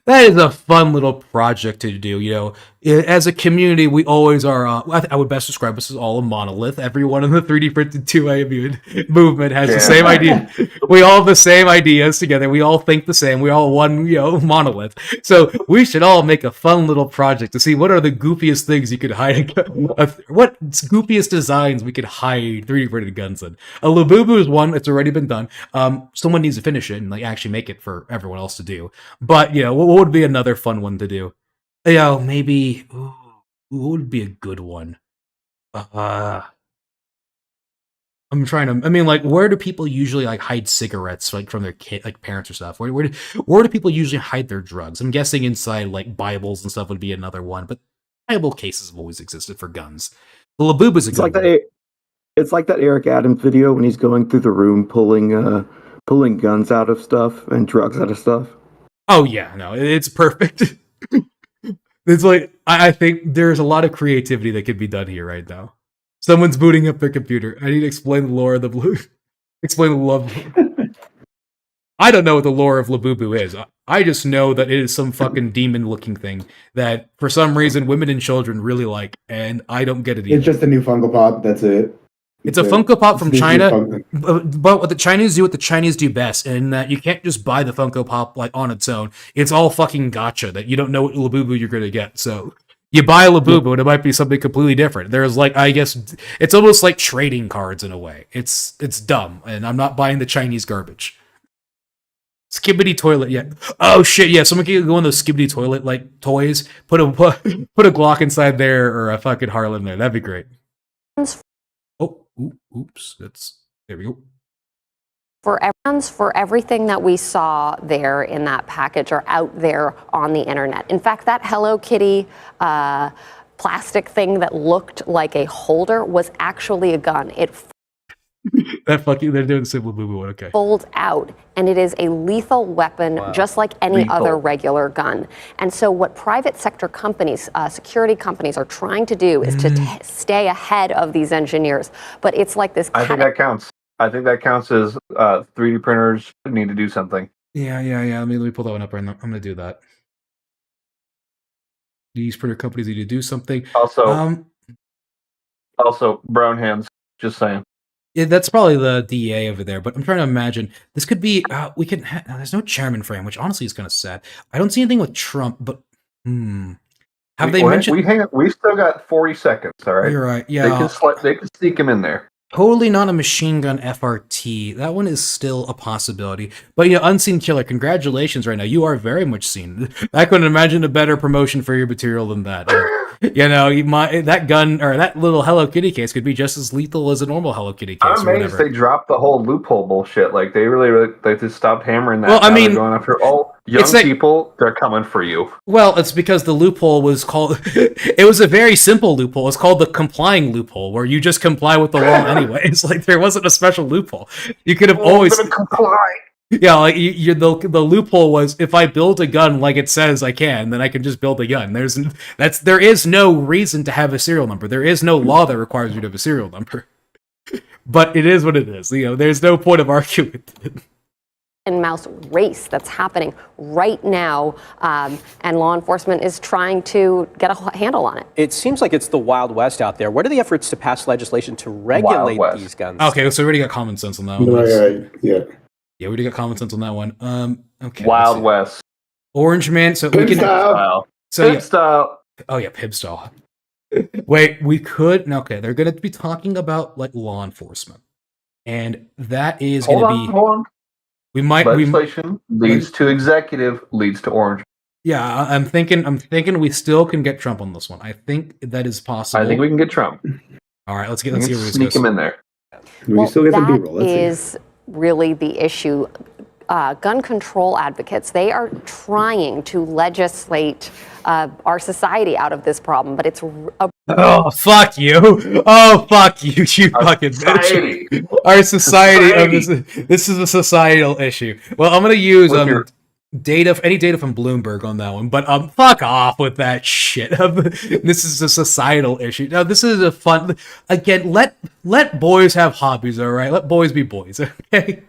that is a fun little project to do, As a community, we always are, I would best describe us as all a monolith. Everyone in the 3D printed 2A movement has the same idea. We all have the same ideas together. We all think the same. We all one, monolith. So we should all make a fun little project to see what are the goofiest things you could hide, what goofiest designs we could hide 3D printed guns in. A Labubu is one. It's already been done. Someone needs to finish it and like actually make it for everyone else to do. But what would be another fun one to do? Maybe what would be a good one? I'm trying to. I mean, like, where do people usually like hide cigarettes, like from their parents or stuff? Where do people usually hide their drugs? I'm guessing inside like Bibles and stuff would be another one. But Bible cases have always existed for guns. The Labubu is a good one.
It's like that Eric Adams video when he's going through the room pulling guns out of stuff and drugs out of stuff.
Oh yeah, no, it's perfect. It's like I think there's a lot of creativity that could be done here right now. Someone's booting up their computer. I need to explain the lore of the blue. Explain the love. I don't know what the lore of Labubu is. I just know that it is some fucking demon-looking thing that, for some reason, women and children really like, and I don't get it either.
It's just a new Funko Pop. That's it.
It's a Funko Pop from China, but what the Chinese do best, and that you can't just buy the Funko Pop like on its own. It's all fucking gotcha that you don't know what Labubu you're gonna get. So you buy a Labubu and it might be something completely different. There's like, I guess it's almost like trading cards in a way. It's dumb, and I'm not buying the Chinese garbage. Skibbity toilet, yeah. Oh shit, yeah. Someone can go on those Skibbity toilet like toys. Put a Glock inside there or a fucking Harlem there. That'd be great. Oops, there we go.
For everything that we saw there in that package or out there on the internet. In fact, that Hello Kitty plastic thing that looked like a holder was actually a gun. It
they're doing the simple Labubu one, okay.
Folds out, and it is a lethal weapon, just like any other regular gun. And so what private sector companies, security companies are trying to do is to stay ahead of these engineers. But it's like this...
I think that counts. I think that counts as 3D printers need to do something.
Yeah. Let me pull that one up right now. I'm going to do that. These printer companies need to do something.
Also, brown hands, just saying.
Yeah, that's probably the DEA over there, but I'm trying to imagine. This could be, there's no chairman frame, which honestly is kind of sad. I don't see anything with Trump, but, Have they mentioned...
We still got 40 seconds, all right?
You're right, yeah.
They can sneak him in there.
Totally not a machine gun FRT. That one is still a possibility. But, Unseen Killer, congratulations right now. You are very much seen. I couldn't imagine a better promotion for your material than that. That gun, or that little Hello Kitty case could be just as lethal as a normal Hello Kitty case.
I'm amazed they dropped the whole loophole bullshit. Like, they just stopped hammering that.
Well, I mean...
going after all young people, they're coming for you.
Well, it's because the loophole was called... it was a very simple loophole. It's called the complying loophole, where you just comply with the law anyway. It's like there wasn't a special loophole. You could have always...
comply.
Yeah, like the loophole was if I build a gun like it says I can, then I can just build a gun. There is no reason to have a serial number. There is no law that requires you to have a serial number. But it is what it is. There's no point of argument.
And mouse race that's happening right now, and law enforcement is trying to get a handle on it.
It seems like it's the Wild West out there. What are the efforts to pass legislation to regulate these guns?
Okay, so we already got common sense on that one.
Yeah.
Yeah, we already got common sense on that one. Okay.
Wild West.
Orange Man. So
Pimp
we can.
style.
So
Pimp style.
Oh yeah, Pimp style. Wait, we could. Okay, they're going to be talking about like law enforcement, and that is going to be.
Hold on.
We might.
Legislation leads to executive, leads to orange.
Yeah, I'm thinking we still can get Trump on this one. I think that is possible.
I think we can get Trump.
All right, let's see where this goes.
Sneak him in there.
We still get some B-roll.
That
Let's see.
is really the issue. Gun control advocates, they are trying to legislate our society out of this problem, but it's
Oh, fuck you. Oh, fuck you, you fucking bitch. Our society. This is a societal issue. Well, I'm going to use any data from Bloomberg on that one, but fuck off with that shit. This is a societal issue. Now, this is a fun. Again, let boys have hobbies, all right? Let boys be boys, okay?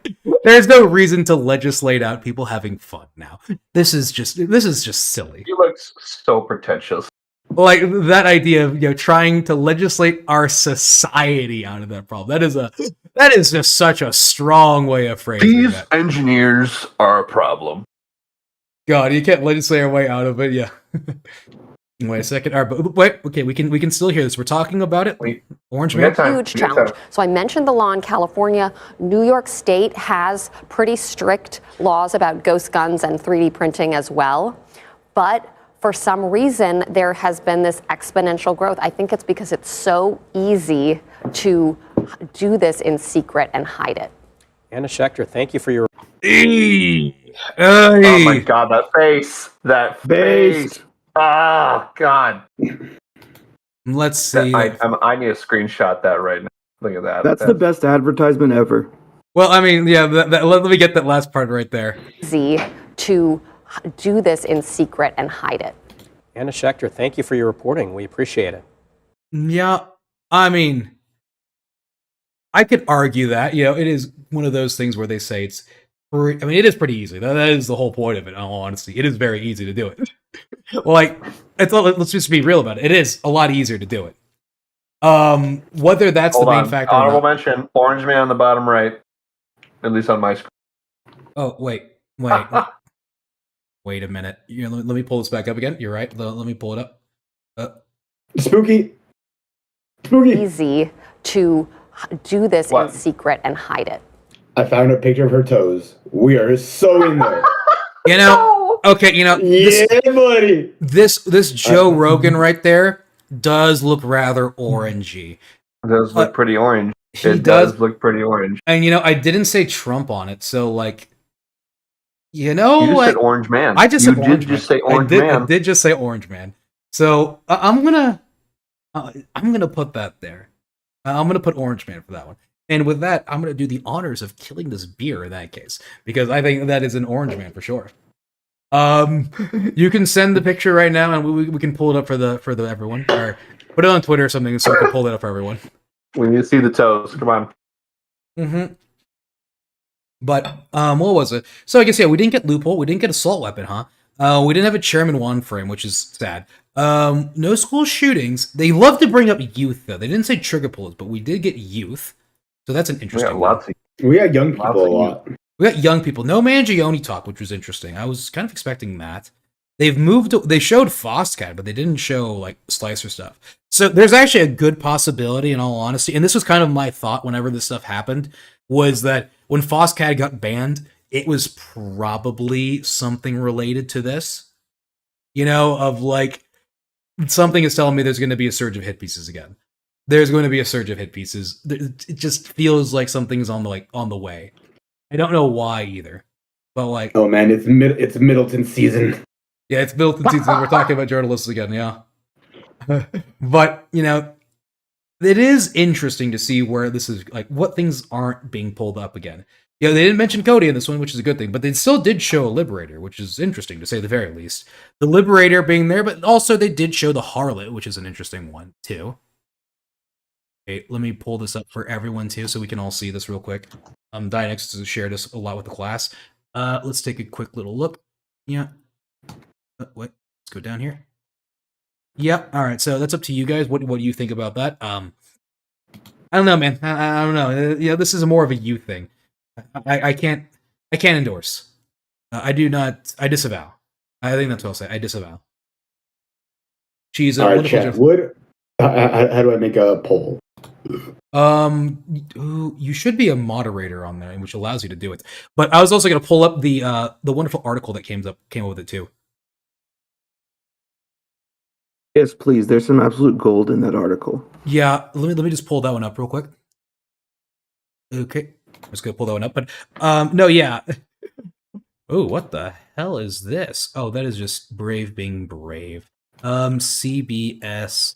There's no reason to legislate out people having fun now. This is just silly.
You look so pretentious.
Like that idea of trying to legislate our society out of that problem. That is just such a strong way of phrasing
These
that.
engineers are a problem.
God, you can't legislate our way out of it. Yeah. Wait a second. All right, but wait. Okay, we can still hear this. We're talking about it. Orange Man.
huge challenge. So I mentioned the law in California. New York State has pretty strict laws about ghost guns and 3D printing as well. But for some reason, there has been this exponential growth. I think it's because it's so easy to do this in secret and hide it.
Anna Schechter, thank you for your...
Oh my God, that face. That face. Ah, God.
Let's see.
I need to screenshot that right now. Look at that.
That's the best advertisement ever.
Well, I mean, yeah, let me get that last part right there.
Easy to do this in secret and hide it.
Anna Schechter, thank you for your reporting. We appreciate it.
Yeah, I mean, I could argue that, it is one of those things where they say it is pretty easy. That is the whole point of it, in all honesty. It is very easy to do it. Let's just be real about it. It is a lot easier to do it. Whether that's the main factor or
Honorable
not.
mention, orange man on the bottom right, at least on my screen.
Oh, wait. Wait a minute. Let me pull this back up again. You're right. Let me pull it up.
Spooky.
Easy to do this in secret and hide it.
I found a picture of her toes. We are so in there.
Okay,
buddy.
This Joe Rogan right there does look rather orangey.
It does look pretty orange.
It does
look pretty orange.
And I didn't say Trump on it, so
you just said orange man.
I just said orange man.
Say orange man.
I did just say orange man. So I'm gonna put that there. I'm gonna put orange man for that one. And with that, I'm gonna do the honors of killing this beer in that case, because I think that is an orange man for sure. You can send the picture right now, and we can pull it up for the everyone, or put it on Twitter or something, so we can pull it up for everyone.
We need to see the toes. Come on.
Mm-hmm. But what was it? So I guess we didn't get loophole. We didn't get assault weapon, huh? We didn't have a chairman one frame, which is sad. No school shootings. They love to bring up youth though. They didn't say trigger pulls, but we did get youth. So that's an interesting one.
We got young people a lot.
We got young people. No Mangione talk, which was interesting. I was kind of expecting that. They showed FOSCAD, but they didn't show Slicer stuff. So there's actually a good possibility, in all honesty, and this was kind of my thought whenever this stuff happened, was that when FOSCAD got banned, it was probably something related to this. Something is telling me there's going to be a surge of hit pieces again. There's going to be a surge of hit pieces. It just feels like something's on the way. I don't know why either, but
oh man, it's Middleton season.
Yeah, it's Middleton season. We're talking about journalists again, yeah. But it is interesting to see where this is what things aren't being pulled up again. They didn't mention Cody in this one, which is a good thing, but they still did show a Liberator, which is interesting to say the very least. The Liberator being there, but also they did show the Harlot, which is an interesting one too. Okay, let me pull this up for everyone too, so we can all see this real quick. Dynex has shared this a lot with the class. Let's take a quick little look. Yeah. Let's go down here. Yep. All right. So that's up to you guys. What do you think about that? I don't know, man. I don't know. This is more of a you thing. I can't endorse. I disavow. I think that's what I'll say. I disavow. She's a
All right,
wonderful.
chat. How do I make a poll?
You should be a moderator on there, which allows you to do it. But I was also going to pull up the wonderful article that came up with it too.
Yes, please. There's some absolute gold in that article.
Yeah, let me just pull that one up real quick. Okay, I'm just gonna pull that one up. But no, yeah. Oh, what the hell is this? Oh, that is just Brave being brave. CBS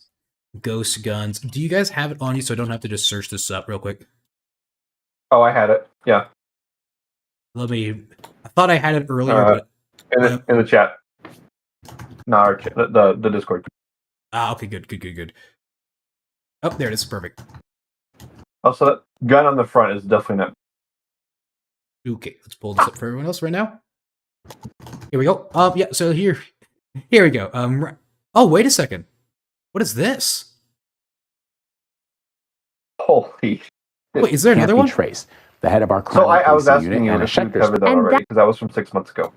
Ghost Guns. Do you guys have it on you so I don't have to just search this up real quick?
Oh, I had it. Yeah.
I thought I had it earlier, but
in the chat. No, the Discord.
Okay, good. Oh, there it is. Perfect.
Also, that gun on the front is definitely not.
Okay, let's pull this up for everyone else right now. Here we go. Yeah. So here we go. Oh, wait a second. What is this?
Holy.
Wait, is there another one?
Trace, the head of our
so I was asking you if you covered that already because that was from 6 months ago.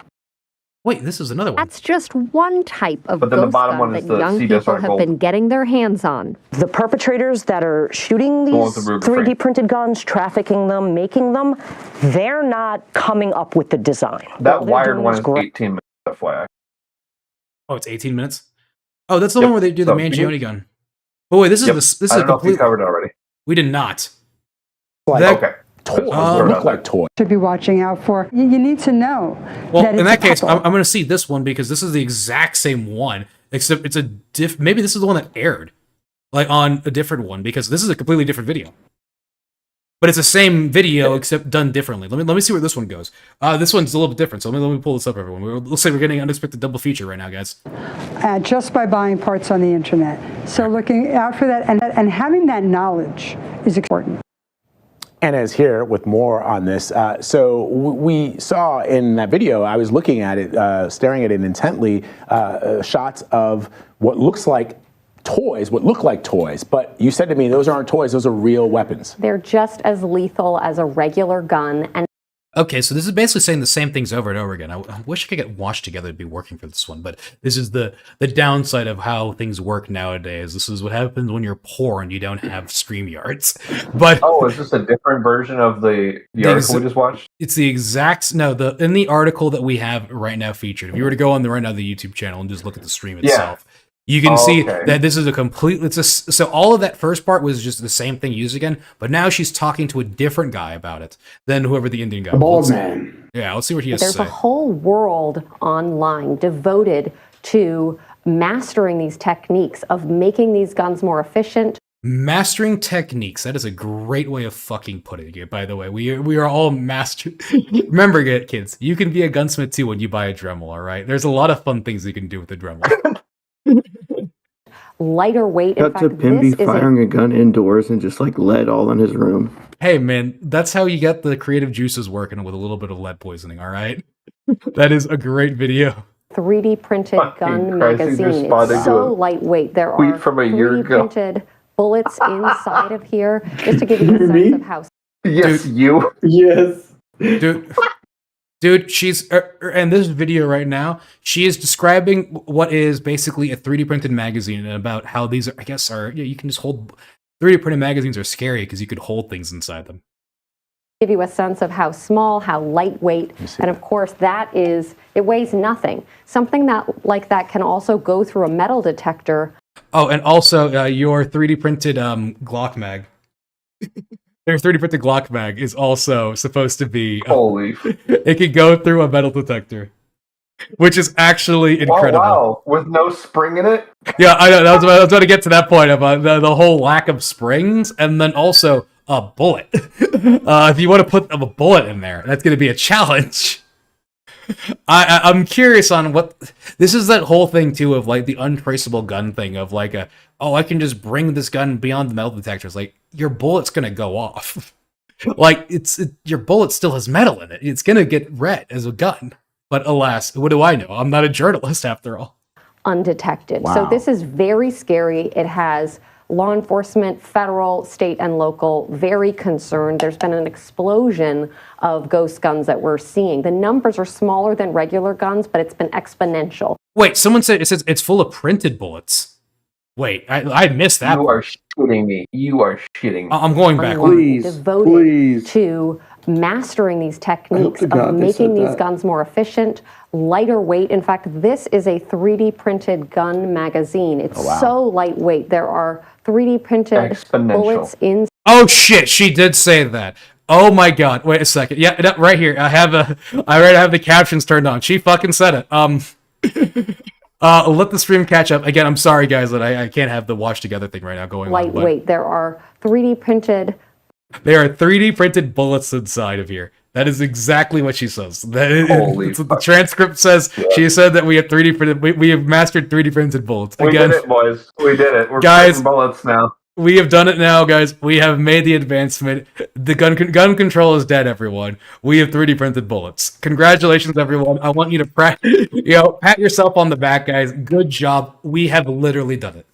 Wait, this is another one.
That's just one type of
But then the
ghost
bottom
gun
one is
that
the
young
CBS
people
article.
have been getting their hands on.
The perpetrators that are shooting these
with the Ruger
3D
frame.
printed guns, trafficking them, making them, they're not coming up with the design.
That
All they're
wired
doing
one
is
is
gra-
18 minutes, FYI.
Oh, it's 18 minutes. Oh, that's the
Yep.
one where they do the
So,
Mangione gun. Oh wait, this is
Yep.
this
I
is
don't
a
know if we
complete.
covered it already.
We did not.
Okay.
Toys.
Oh.
Look like toys.
Should be watching out for. You need to know.
Well,
that
in
it's
that
a
case, I'm
couple.
going to see this one because this is the exact same one, except it's a maybe this is the one that aired, like on a different one because this is a completely different video. But it's the same video except done differently. Let me see where this one goes. This one's a little bit different, so let me pull this up, everyone. Looks like we're getting an unexpected double feature right now, guys.
Just by buying parts on the internet. So looking out for that and having that knowledge is important.
Anna's here with more on this. So we saw in that video, I was looking at it, staring at it intently, shots of what looks like toys, what look like toys. But you said to me, those aren't toys, those are real weapons.
They're just as lethal as a regular gun. And
Okay, so this is basically saying the same things over and over again. I wish I could get washed together to be working for this one, but this is the downside of how things work nowadays. This is what happens when you're poor and you don't have StreamYards. But
Oh, is this a different version of the article we just watched?
it's the exact in the article that we have right now featured. If you were to go on the right now the YouTube channel and just look at the stream itself, you can see that this is a complete. So all of that first part was just the same thing used again, but now she's talking to a different guy about it than whoever the Indian guy was.
Bald man.
Yeah, let's see what he has to
there's
say.
a whole world online devoted to mastering these techniques of making these guns more efficient.
Mastering techniques. That is a great way of fucking putting it, by the way. We are all master. Remember, kids, you can be a gunsmith too when you buy a Dremel, all right? There's a lot of fun things you can do with a Dremel.
Lighter weight. In
Cut to
fact,
Pimby
this is
firing a gun indoors and just like lead all in his room.
Hey, man, that's how you get the creative juices working with a little bit of lead poisoning, all right? That is a great video.
3D printed gun
Christ, he
magazine.
responded
It's
to
so
a
lightweight. There
tweet
are
from a year
3D
ago.
printed bullets inside of here, just to give you a sense of how.
Yes, you.
Yes.
Dude, she's in this video right now. She is describing what is basically a 3D printed magazine and about how these are. I guess you can just hold 3D printed magazines are scary because you could hold things inside them.
Give you a sense of how small, how lightweight, and of course it weighs nothing. Something like that can also go through a metal detector.
Oh, and also your 3D printed Glock mag. Their 3D printed Glock mag is also supposed to be.
Holy.
It can go through a metal detector, which is actually incredible.
Oh, wow. With no spring in it?
Yeah, I know. I was about to get to that point about the whole lack of springs, and then also a bullet. If you want to put a bullet in there, that's going to be a challenge. I'm curious on what this is. That whole thing too of like the untraceable gun thing of like I can just bring this gun beyond the metal detectors. Like your bullet's gonna go off. Like your bullet still has metal in it. It's gonna get read as a gun. But alas, what do I know? I'm not a journalist after all.
Undetected.
Wow.
So this is very scary. It has law enforcement, federal, state, and local, very concerned. There's been an explosion of ghost guns that we're seeing. The numbers are smaller than regular guns, but it's been exponential.
Wait, someone said it says it's full of printed bullets. Wait, I missed that.
You are shitting me. You are shitting me.
I'm going back.
Devoted to mastering these techniques of making these guns more efficient, lighter weight. In fact, this is a 3D printed gun magazine. It's so lightweight. There are 3D printed bullets in.
Oh shit, she did say that. Oh my god. Wait a second. Yeah, right here. I have the captions turned on. She fucking said it. Let the stream catch up. Again, I'm sorry guys that I can't have the watch together thing right now going on.
Lightweight. There are 3D printed.
There are 3D printed bullets inside of here. That is exactly what she says. That's what the transcript says. Yeah. She said that we have 3D printed. We have mastered 3D printed bullets.
Again, we did it, boys. We did it. We're
guys,
printing bullets now.
We have done it now, guys. We have made the advancement. The gun control is dead, everyone. We have 3D printed bullets. Congratulations, everyone. I want you to pat yourself on the back, guys. Good job. We have literally done it.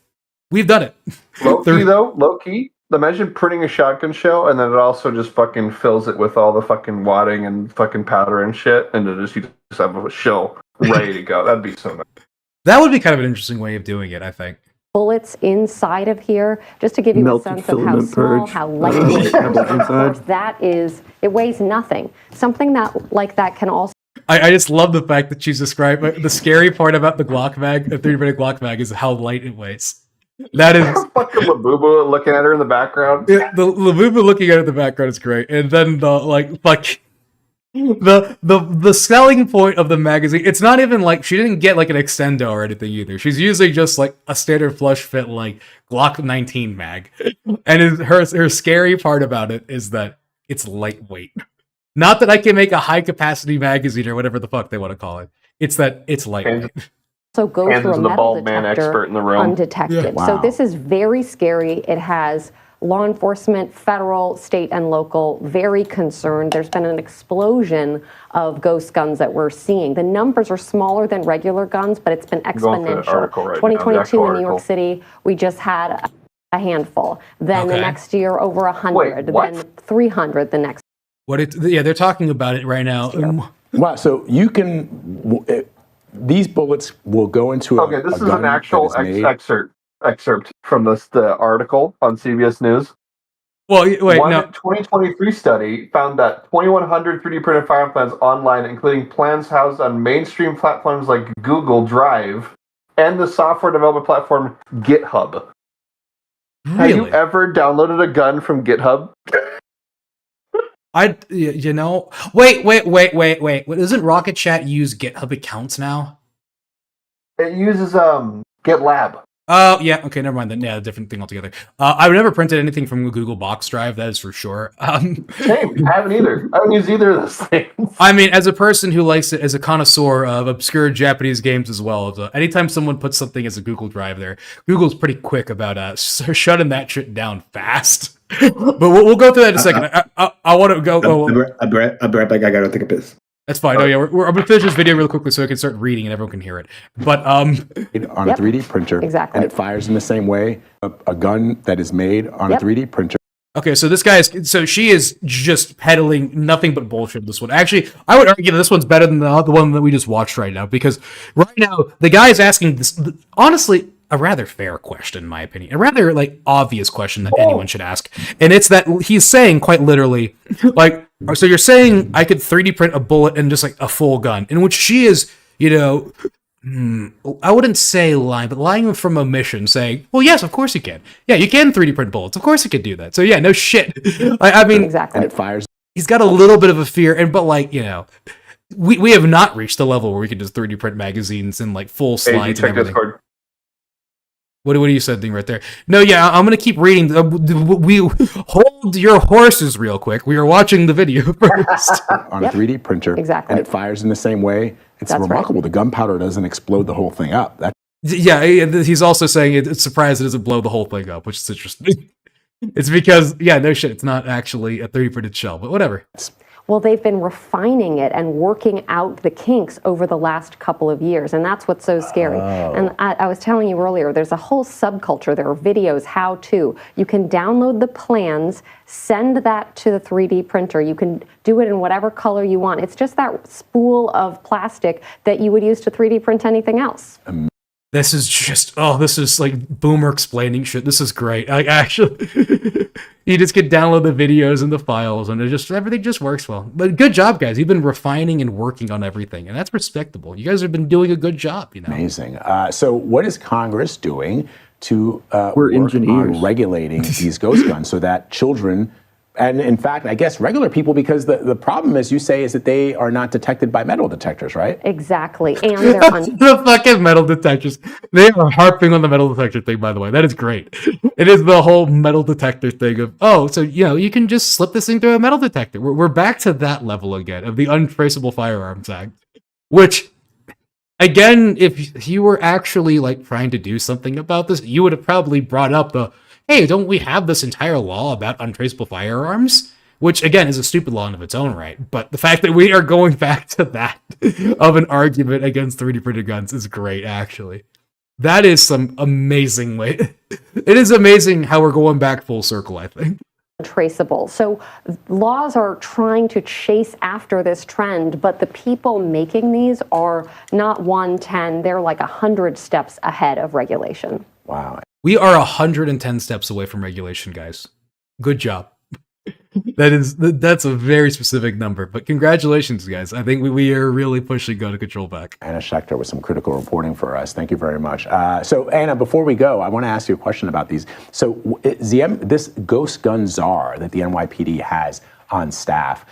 We've done it.
Low key, though. Low key. Imagine printing a shotgun shell and then it also just fucking fills it with all the fucking wadding and fucking powder and shit, and you just have a shell ready to go. That'd be so nice.
That would be kind of an interesting way of doing it, I think.
Bullets inside of here, just to give you a sense of how small, how lightweight. That is, it weighs nothing. Something like that can also.
I just love the fact that she's described the scary part about the Glock mag, the 3D Glock mag, is how light it weighs. That is
fucking Labubu looking at her in the background.
Yeah, the Labubu looking at her in the background is great, and then the selling point of the magazine. It's not even like she didn't get like an extendo or anything either. She's using just like a standard flush fit like Glock 19 mag, and her scary part about it is that it's lightweight. Not that I can make a high capacity magazine or whatever the fuck they want to call it. It's that it's lightweight.
So go through a metal detector undetected. Yeah. Wow. So this is very scary. It has law enforcement, federal, state, and local very concerned. There's been an explosion of ghost guns that we're seeing. The numbers are smaller than regular guns, but it's been exponential. Right 2022 in New York City, we just had a handful. Then the next year, over 100. Then 300 the next.
They're talking about it right now.
Wow, so you can. These bullets will go into
Okay, this is an actual excerpt from the article on CBS News.
Well, wait, no.
2023 study found that 2,100 3D printed firearm plans online, including plans housed on mainstream platforms like Google Drive and the software development platform GitHub.
Really?
Have you ever downloaded a gun from GitHub?
Wait. Doesn't Rocket Chat use GitHub accounts now?
It uses GitLab.
Oh, yeah. Okay, never mind then. Yeah, different thing altogether. I've never printed anything from a Google Box Drive, that is for sure.
Same. I haven't either. I haven't used either of those things.
I mean, as a person who likes it, as a connoisseur of obscure Japanese games as well, anytime someone puts something as a Google Drive there, Google's pretty quick about shutting that shit down fast. But we'll go through that in a second. I want to go.
I'll be right back. I gotta take a piss.
That's fine. Oh yeah, I'm gonna finish this video real quickly so I can start reading and everyone can hear it. But
on a 3D printer,
exactly,
and it fires in the same way a gun that is made on a 3D printer.
Okay, so she is just peddling nothing but bullshit. This one, actually, I would argue that this one's better than the one that we just watched right now, because right now the guy is asking this, honestly, a rather fair question, in my opinion, a rather obvious question that anyone should ask, and it's that he's saying quite literally, so you're saying I could 3D print a bullet and just a full gun, in which she is, I wouldn't say lying, but lying from omission, saying, well, yes, of course you can. Yeah, you can 3D print bullets. Of course you can do that. So yeah, no shit. I mean,
exactly.
And it fires.
He's got a little bit of a fear, but we have not reached the level where we can just 3D print magazines and full slides and everything. Discord. What do you said right there? No, yeah, I'm gonna keep reading. We hold your horses real quick. We are watching the video first.
On a 3D printer,
exactly,
and it fires in the same way. It's remarkable. Right. The gunpowder doesn't explode the whole thing up.
He's also saying it's surprised it doesn't blow the whole thing up, which is interesting. It's because no shit, it's not actually a 3D printed shell, but whatever.
Well, they've been refining it and working out the kinks over the last couple of years, and that's what's so scary. And I was telling you earlier, there's a whole subculture. There are videos, how to. You can download the plans, send that to the 3D printer. You can do it in whatever color you want. It's just that spool of plastic that you would use to 3D print anything else.
This is just, this is like boomer explaining shit. This is great. Like, actually, you just can download the videos and the files, and everything just works well. But good job, guys. You've been refining and working on everything, and that's respectable. You guys have been doing a good job, you know.
Amazing. So what is Congress doing to
We're
work
engineers.
on regulating these ghost guns so that children, and in fact, I guess regular people, because the problem, as you say, is that they are not detected by metal detectors, right?
Exactly. And they're
the fucking metal detectors. They are harping on the metal detector thing, by the way. That is great. It is the whole metal detector thing of, so, you can just slip this thing through a metal detector. We're back to that level again of the Untraceable Firearms Act, which, again, if you were actually like trying to do something about this, you would have probably brought up hey, don't we have this entire law about untraceable firearms? Which, again, is a stupid law in of its own right. But the fact that we are going back to that of an argument against 3D printed guns is great, actually. That is some amazing way. It is amazing how we're going back full circle, I think.
Traceable. So laws are trying to chase after this trend, but the people making these are not 110, they're like 100 steps ahead of regulation.
Wow.
We are 110 steps away from regulation, guys. Good job. That's a very specific number, but congratulations, guys. I think we are really pushing gun control back.
Anna Schechter with some critical reporting for us. Thank you very much. So, Anna, before we go, I want to ask you a question about these. So, this ghost gun czar that the NYPD has on staff,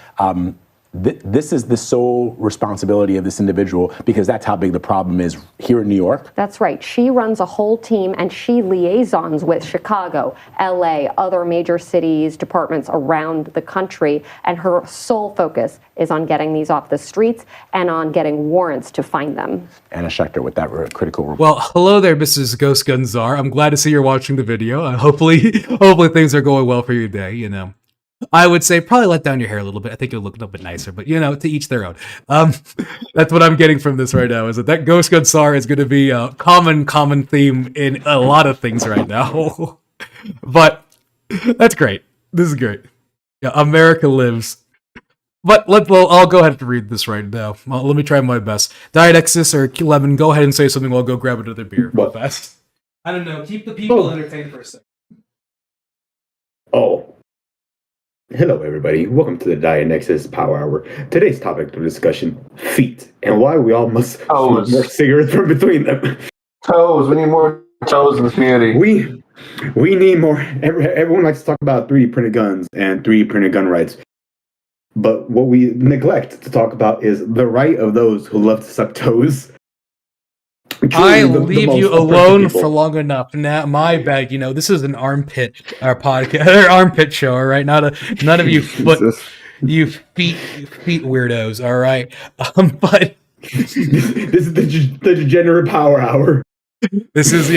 this is the sole responsibility of this individual because that's how big the problem is here in New York?
That's right. She runs a whole team and she liaisons with Chicago, LA, other major cities, departments around the country, and her sole focus is on getting these off the streets and on getting warrants to find them.
Anna Schechter with that critical report.
Well, hello there, Mrs. Ghost Gun Czar. I'm glad to see you're watching the video. Hopefully things are going well for your day, you know. I would say probably let down your hair a little bit. I think it'll look a little bit nicer, but to each their own. That's what I'm getting from this right now, is that Ghost Gun Czar is going to be a common theme in a lot of things right now. But that's great. This is great. Yeah, America lives. But I'll go ahead and read this right now. Well, let me try my best. Diet Exis or Lemon, go ahead and say something while I'll go grab another beer real fast. I don't know. Keep the people entertained for a second.
Oh. Hello, everybody. Welcome to the Dianexus Power Hour. Today's topic of discussion: feet, and why we all must smoke more cigarettes from between them.
Toes. We need more toes in the community.
We need more. Everyone likes to talk about 3D printed guns and 3D printed gun rights, but what we neglect to talk about is the right of those who love to suck toes.
I leave you alone for long enough. Now, my bad. This is an armpit podcast, armpit show. All right, none of you feet weirdos. All right, but
this is the degenerate power hour.
This is.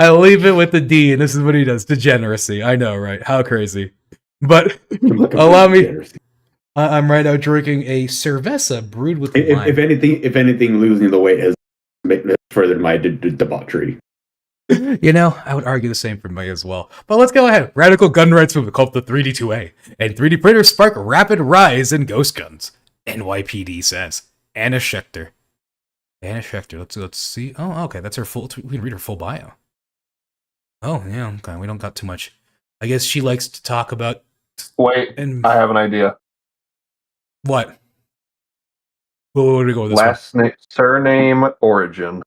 I leave it with the D, and this is what he does. Degeneracy. I know, right? How crazy. But allow me. I'm right now drinking a cerveza brewed with lime.
If anything, losing the weight has furthered my debauchery.
I would argue the same for me as well. But let's go ahead. Radical gun rights movement called the 3D2A. And 3D printers spark rapid rise in ghost guns. NYPD says. Anna Schechter. Let's see. Oh, okay. That's her full. We can read her full bio. Oh, yeah. Okay. We don't got too much. I guess she likes to talk about.
Wait, I have an idea.
What? Where do we go with this?
Last name, surname, origin.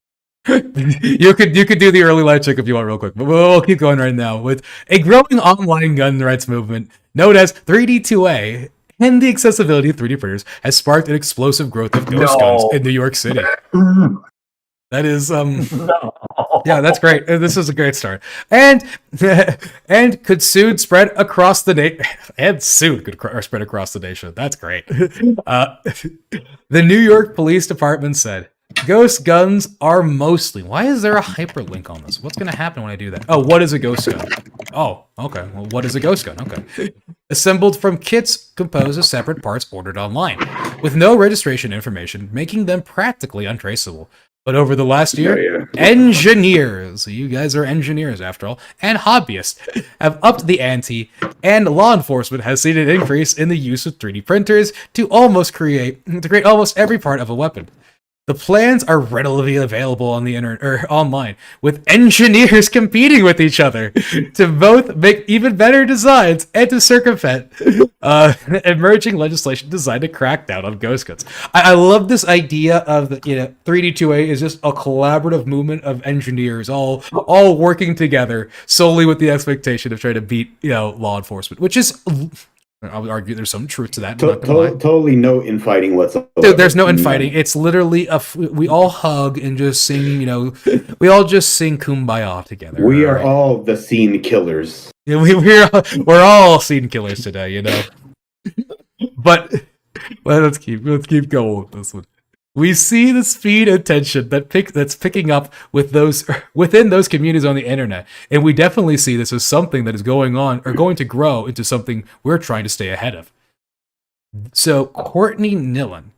You could do the early light check if you want, real quick. But we'll keep going right now with a growing online gun rights movement known as 3D2A, and the accessibility of 3D printers has sparked an explosive growth of ghost guns in New York City. That is yeah, that's great. This is a great start. And could soon spread across the nation. And soon could spread across the nation. That's great. The New York Police Department said, ghost guns are mostly. Why is there a hyperlink on this? What's going to happen when I do that? Oh, what is a ghost gun? Oh, okay. Well, what is a ghost gun? Okay. Assembled from kits composed of separate parts ordered online, with no registration information, making them practically untraceable. But over the last year, engineers, you guys are engineers after all, and hobbyists have upped the ante, and law enforcement has seen an increase in the use of 3D printers to create almost every part of a weapon. The plans are readily available on the internet or online, with engineers competing with each other to both make even better designs and to circumvent emerging legislation designed to crack down on ghost guns. I love this idea of the 3D2A is just a collaborative movement of engineers all working together solely with the expectation of trying to beat law enforcement, which is. I would argue there's some truth to that.
Totally no infighting whatsoever.
Dude, there's no infighting. It's literally we all hug and just sing, we all just sing Kumbaya together.
We are all the scene killers.
Yeah, we're all scene killers today, But let's keep going with this one. We see the speed and tension that's picking up with within those communities on the internet, and we definitely see this as something that is going on or going to grow into something we're trying to stay ahead of. So Courtney Nillen.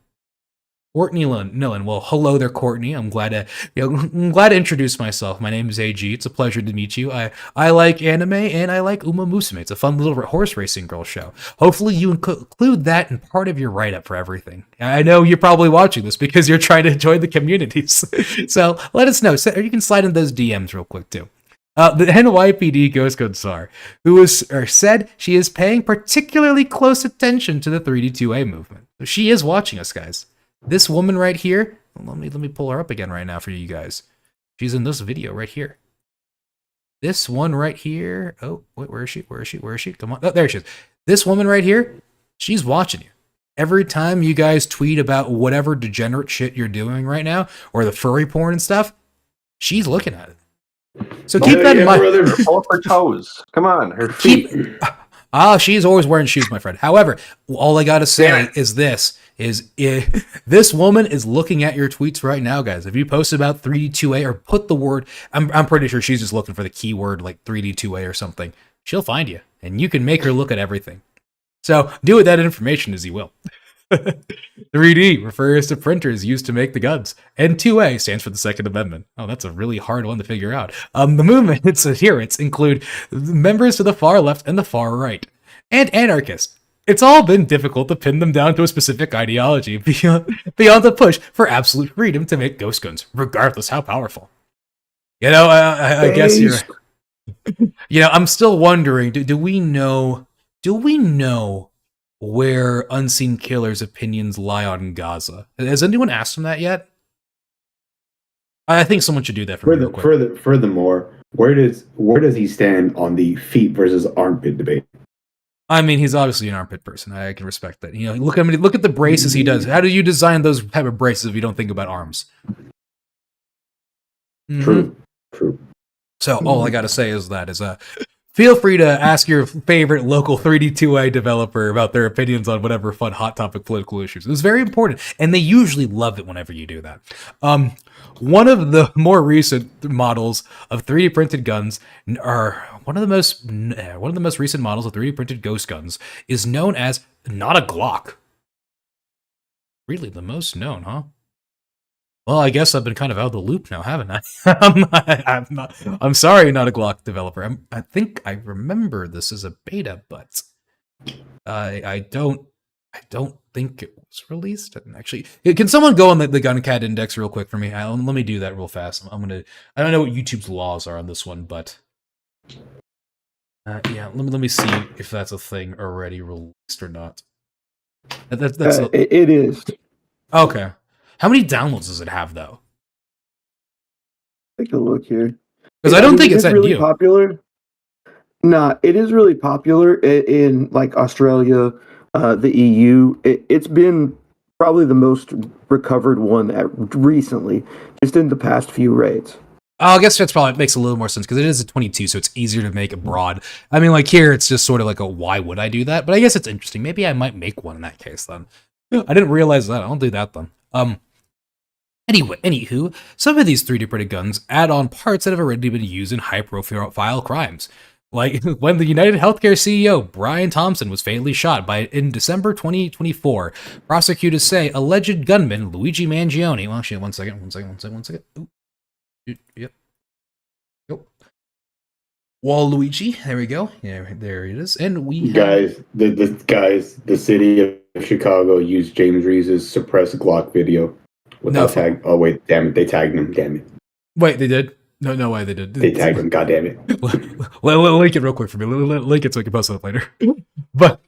Well, hello there, Courtney. I'm glad to introduce myself. My name is AG. It's a pleasure to meet you. I like anime and I like Uma Musume. It's a fun little horse racing girl show. Hopefully you include that in part of your write-up for everything. I know you're probably watching this because you're trying to join the communities. So let us know. You can slide in those DMs real quick too. The NYPD Ghost Gun Czar, who said she is paying particularly close attention to the 3D2A movement. So she is watching us, guys. This woman right here, let me pull her up again right now for you guys. She's in this video right here. This one right here. Oh, wait, where is she? Come on. Oh, there she is. This woman right here, she's watching you. Every time you guys tweet about whatever degenerate shit you're doing right now, or the furry porn and stuff, she's looking at it. So keep that in mind.
Pull up her toes. Come on, her feet.
She's always wearing shoes, my friend. However, all I gotta say is this. This woman is looking at your tweets right now, guys. If you post about 3D2A or put the word, I'm pretty sure she's just looking for the keyword like 3D2A or something. She'll find you, and you can make her look at everything. So do with that information as you will. 3D refers to printers used to make the guns, and 2A stands for the Second Amendment. Oh, that's a really hard one to figure out. The movement, its adherents include members to the far left and the far right, and anarchists. It's all been difficult to pin them down to a specific ideology beyond the push for absolute freedom to make ghost guns, regardless how powerful. I guess you're. I'm still wondering. Do we know where Unseen Killer's opinions lie on Gaza? Has anyone asked him that yet? I think someone should do that for me real quick.
Furthermore, where does he stand on the feet versus armpit debate?
I mean, he's obviously an armpit person. I can respect that. Look at the braces he does. How do you design those type of braces if you don't think about arms?
True.
So all I gotta say is feel free to ask your favorite local 3D2A developer about their opinions on whatever fun hot topic political issues. It's very important, and they usually love it whenever you do that. One of the more recent models of 3D printed guns one of the most recent models of 3D printed ghost guns is known as not a Glock. Really, the most known, huh? Well, I guess I've been kind of out of the loop now, haven't I? I'm sorry, not a Glock developer. I think I remember this as a beta, but I don't think it was released. Actually, can someone go on the GunCat index real quick for me? Let me do that real fast. I don't know what YouTube's laws are on this one, but yeah, let me see if that's a thing already released or not.
It is.
Okay. How many downloads does it have, though?
Take a look here.
Because I don't think it's that
really
new.
Popular. Nah, it is really popular in like Australia, the EU. It's been probably the most recovered one recently, just in the past few raids.
I guess that's probably makes a little more sense because it is a 22, so it's easier to make abroad. I mean, like here, it's just sort of like a why would I do that? But I guess it's interesting. Maybe I might make one in that case then. I didn't realize that. I'll do that then. Anywho, some of these 3D printed guns add on parts that have already been used in high-profile crimes, Like when the United Healthcare CEO Brian Thompson was fatally shot in December 2024, prosecutors say alleged gunman Luigi Mangione. Well, actually, one second. Ooh. Yep. Waluigi. There we go. Yeah, there it is. And we
the city of Chicago used James Reese's suppressed Glock video without tag. Oh wait, damn it! They tagged him. Damn it!
Wait, they did? No way they did.
They tagged him. God damn it!
Link it real quick for me. Link it so I can post it up later. But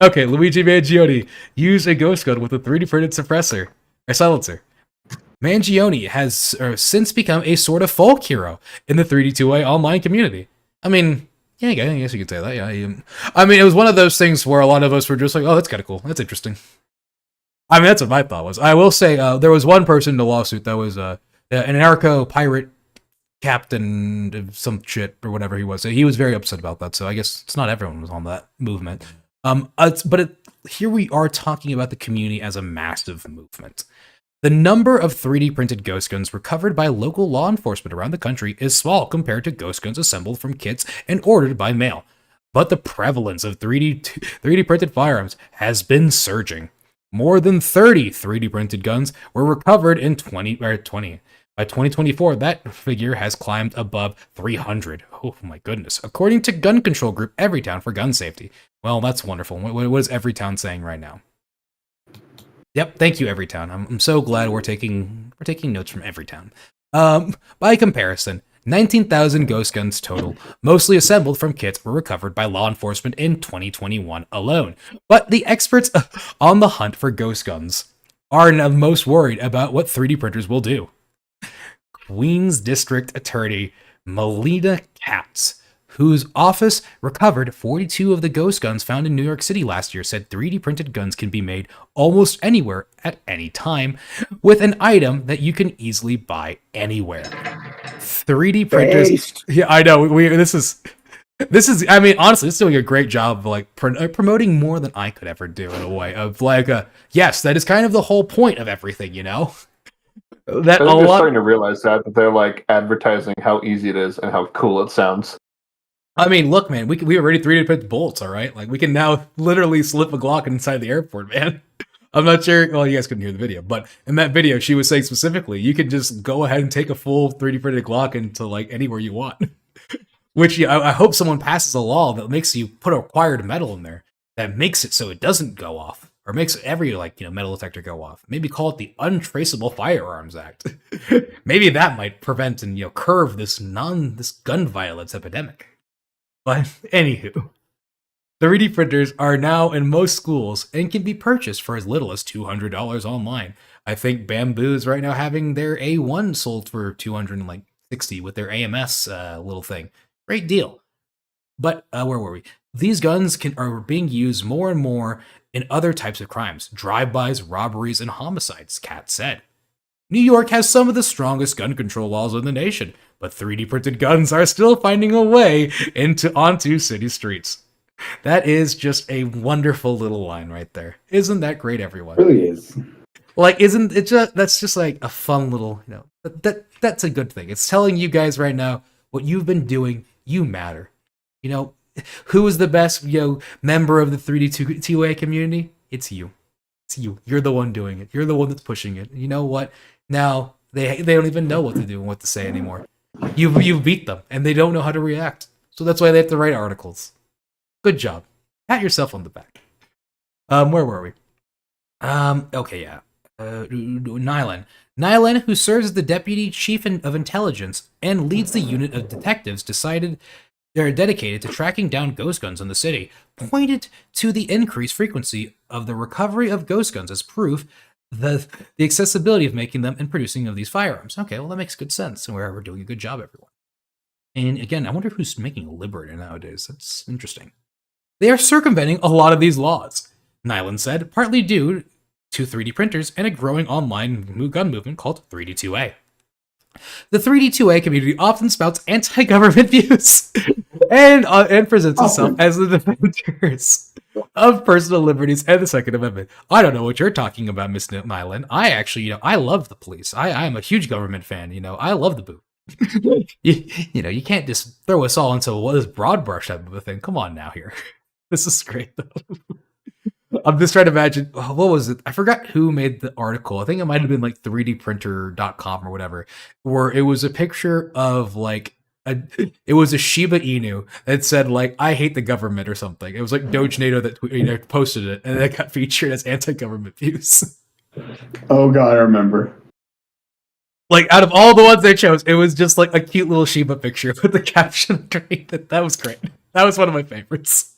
okay, Luigi Mangione used a ghost gun with a 3D printed silencer. Mangione has since become a sort of folk hero in the 3D2A online community. I mean, yeah, I guess you could say that. Yeah, I mean, it was one of those things where a lot of us were just like, "Oh, that's kind of cool. That's interesting." I mean, that's what my thought was. I will say there was one person in the lawsuit that was an anarcho pirate captain of some shit or whatever he was. He was very upset about that. So I guess it's not everyone was on that movement. Here we are talking about the community as a massive movement. The number of 3D printed ghost guns recovered by local law enforcement around the country is small compared to ghost guns assembled from kits and ordered by mail. But the prevalence of 3D printed firearms has been surging. More than 30 3D printed guns were recovered in 2020. By 2024, that figure has climbed above 300. Oh my goodness. According to gun control group Everytown for Gun Safety. Well, that's wonderful. What is Everytown saying right now? Yep, thank you, Everytown. I'm so glad we're taking notes from Everytown. By comparison, 19,000 ghost guns total, mostly assembled from kits, were recovered by law enforcement in 2021 alone. But the experts on the hunt for ghost guns are most worried about what 3D printers will do. Queens District Attorney Melina Katz, whose office recovered 42 of the ghost guns found in New York City last year, said 3D printed guns can be made almost anywhere at any time with an item that you can easily buy anywhere. 3D printers. Yeah, I know. This is. I mean, honestly, it's doing a great job of like promoting more than I could ever do in a way of like, yes, that is kind of the whole point of everything, you know.
That they're starting to realize that they're like advertising how easy it is and how cool it sounds.
I mean, look, man, we already 3D printed bullets, all right? Like, we can now literally slip a Glock inside the airport, man. I'm not sure, well, you guys couldn't hear the video, but in that video, she was saying specifically, you can just go ahead and take a full 3D printed Glock into, like, anywhere you want. Which, I hope someone passes a law that makes you put a required metal in there that makes it so it doesn't go off, or makes every, like, metal detector go off. Maybe call it the Untraceable Firearms Act. Maybe that might prevent and, curb this gun violence epidemic. But anywho, 3D printers are now in most schools and can be purchased for as little as $200 online. I think Bamboo is right now having their A1 sold for $260 with their AMS little thing. Great deal. But where were we? These guns are being used more and more in other types of crimes, drive-bys, robberies, and homicides, Kat said. New York has some of the strongest gun control laws in the nation, but 3D printed guns are still finding a way onto city streets. That is just a wonderful little line right there. Isn't that great, everyone?
It really is.
Like, isn't it that's just like a fun little, that's a good thing. It's telling you guys right now what you've been doing, you matter. Who is the best, member of the 3D2A community? It's you. It's you. You're the one doing it. You're the one that's pushing it. You know what? Now they don't even know what to do and what to say anymore. You've beat them, and they don't know how to react. So that's why they have to write articles. Good job. Pat yourself on the back. Where were we? Okay, yeah. Nylan, who serves as the deputy chief of intelligence and leads the unit of detectives they're dedicated to tracking down ghost guns in the city, pointed to the increased frequency of the recovery of ghost guns as proof the accessibility of making them and producing of these firearms. Okay, well, that makes good sense. And we're doing a good job, everyone. And again, I wonder who's making a Liberator nowadays. That's interesting. They are circumventing a lot of these laws, Nylan said, partly due to 3D printers and a growing online gun movement called 3D2A. The 3D2A community often spouts anti-government views and presents itself as the defenders of personal liberties and the Second Amendment. I don't know what you're talking about, Miss Nylan. I actually, I love the police. I am a huge government fan. I love the boot. you know, you can't just throw us all into this broad brush type of a thing. Come on now here. This is great though. I'm just trying to imagine, what was it? I forgot who made the article. I think it might have been like 3dprinter.com or whatever, where it was a picture of like it was a Shiba Inu that said like, I hate the government or something. It was like Dogenator that posted it, and it got featured as anti-government views.
Oh god, I remember.
Like, out of all the ones they chose, it was just like a cute little Shiba picture with the caption underneath it. That was great. That was one of my favorites.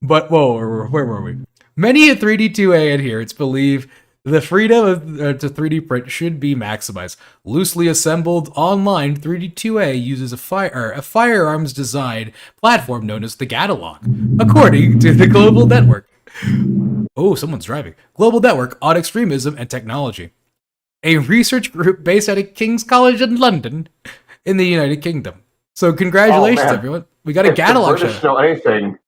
But, whoa, where were we? Many 3D2A adherents believe the freedom to 3D print should be maximized. Loosely assembled online, 3D2A uses a firearms design platform known as the Catalog, according to the Global Network. Oh, someone's driving. Global Network on Extremism and Technology, a research group based out of King's College in London, in the United Kingdom. So congratulations, everyone. We got a Catalog show.
British know anything.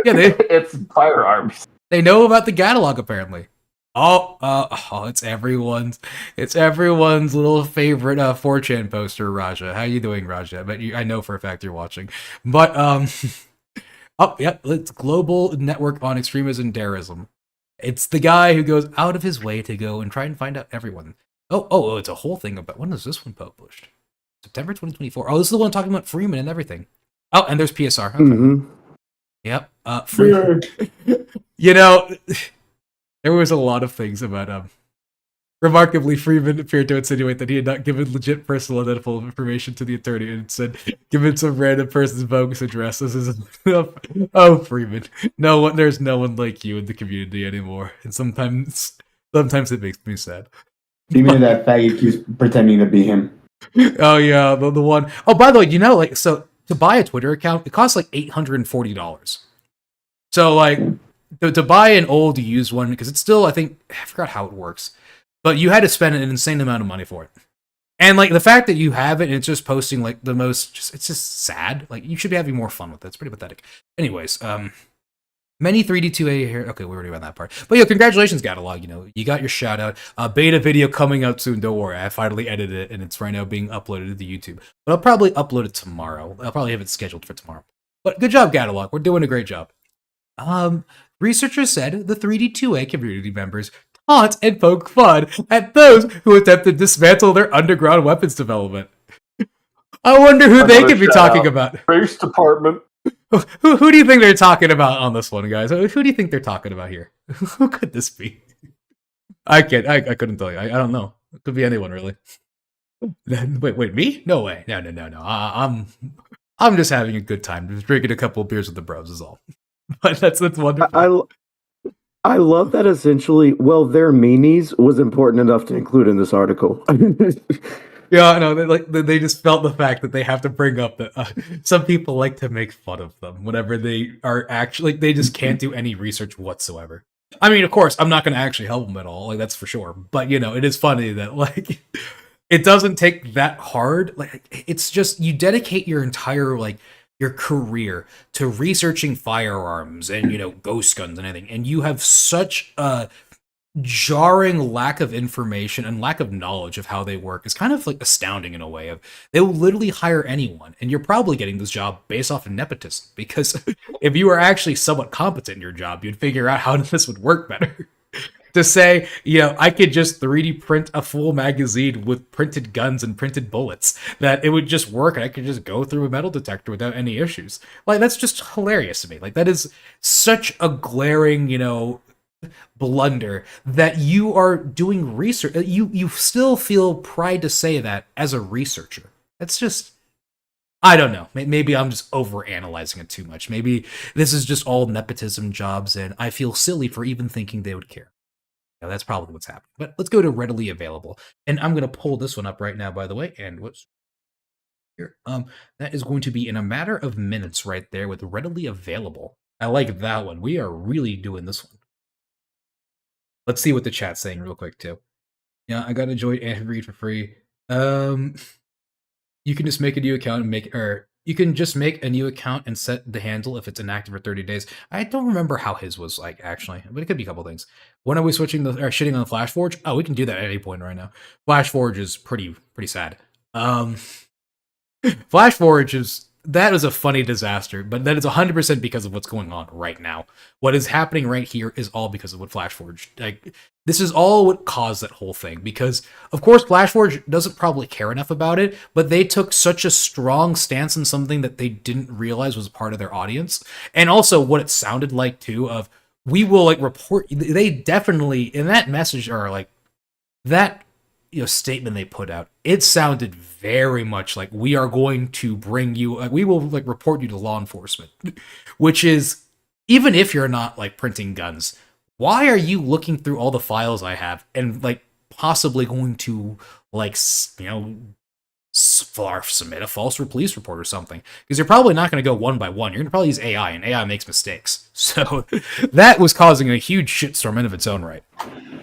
Yeah,
it's firearms.
They know about the Catalog apparently. It's everyone's little favorite 4chan poster, Raja. How you doing, Raja? But I know for a fact you're watching. But it's Global Network on Extremism and Terrorism. It's the guy who goes out of his way to go and try and find out everyone. Oh, it's a whole thing about, when is this one published? September 2024. Oh, this is the one talking about Freeman and everything. Oh, and there's PSR. Okay.
Mm-hmm.
Yep. Freeman. You know, there was a lot of things about remarkably, Freeman appeared to insinuate that he had not given legit personal identifiable information to the attorney and said, given some random person's bogus address. This is Freeman. There's no one like you in the community anymore. And sometimes it makes me sad.
You mean that faggot keeps pretending to be him?
Oh yeah, the one. Oh, by the way, you know, like, so to buy a Twitter account, it costs like $840. So like to buy an old used one, because it's still, I forgot how it works, but you had to spend an insane amount of money for it. And like the fact that you have it and it's just posting like the most, it's just sad. Like you should be having more fun with it. It's pretty pathetic. Anyways, many 3D2A here. Okay, we already ran that part. But yeah, congratulations, Catalog. You know, you got your shout out. Beta video coming out soon. Don't worry. I finally edited it and it's right now being uploaded to the YouTube. But I'll probably upload it tomorrow. I'll probably have it scheduled for tomorrow. But good job, Catalog. We're doing a great job. Researchers said the 3D2A community members taunt and poke fun at those who attempt to dismantle their underground weapons development. I wonder who they could be talking about.
Space Department.
Who do you think they're talking about on this one, guys? Who do you think they're talking about here? Who could this be? I couldn't tell you. I don't know. It could be anyone, really. Wait, me? No way. No. I'm just having a good time. Just drinking a couple of beers with the bros is all. But that's wonderful.
I love that essentially, their meanies was important enough to include in this article.
Yeah, no, they just felt the fact that they have to bring up that some people like to make fun of them whenever they are actually, they just can't do any research whatsoever. I mean, of course, I'm not going to actually help them at all, like that's for sure. But you know, it is funny that like it doesn't take that hard. Like it's just you dedicate your entire your career to researching firearms and, you know, ghost guns and everything, and you have such a jarring lack of information and lack of knowledge of how they work is kind of like astounding in a way. Of they will literally hire anyone, and you're probably getting this job based off of nepotism, because if you were actually somewhat competent in your job, you'd figure out how this would work better. To say, you know, I could just 3D print a full magazine with printed guns and printed bullets, that it would just work and I could just go through a metal detector without any issues. Like, that's just hilarious to me. Like, that is such a glaring, you know, blunder that you are doing research. You still feel pride to say that as a researcher. That's just, I don't know. Maybe I'm just overanalyzing it too much. Maybe this is just all nepotism jobs and I feel silly for even thinking they would care. Now, that's probably what's happening. But let's go to readily available. And I'm going to pull this one up right now, by the way. And whoops. Here. That is going to be in a matter of minutes right there with readily available. I like that one. We are really doing this one. Let's see what the chat's saying real quick, too. Yeah, I got to join and read for free. You can just make a new account and you can just make a new account and set the handle if it's inactive for 30 days. I don't remember how his was like, actually, but it could be a couple things. When are we switching shitting on FlashForge? Oh, we can do that at any point right now. FlashForge is pretty sad. Flash Forge that is a funny disaster, but that is 100% because of what's going on right now. What is happening right here is all because of what Flash Forge, this is all what caused that whole thing, because of course Flash Forge doesn't probably care enough about it, but they took such a strong stance on something that they didn't realize was part of their audience. And also what it sounded like too, of we will report, they definitely in that message, or that statement they put out, it sounded very much like we are going to bring you, we will report you to law enforcement, which is, even if you're not printing guns, why are you looking through all the files I have and possibly going to submit a false police report or something? Because you're probably not going to go one by one. You're going to probably use AI, and AI makes mistakes. So that was causing a huge shitstorm in of its own right.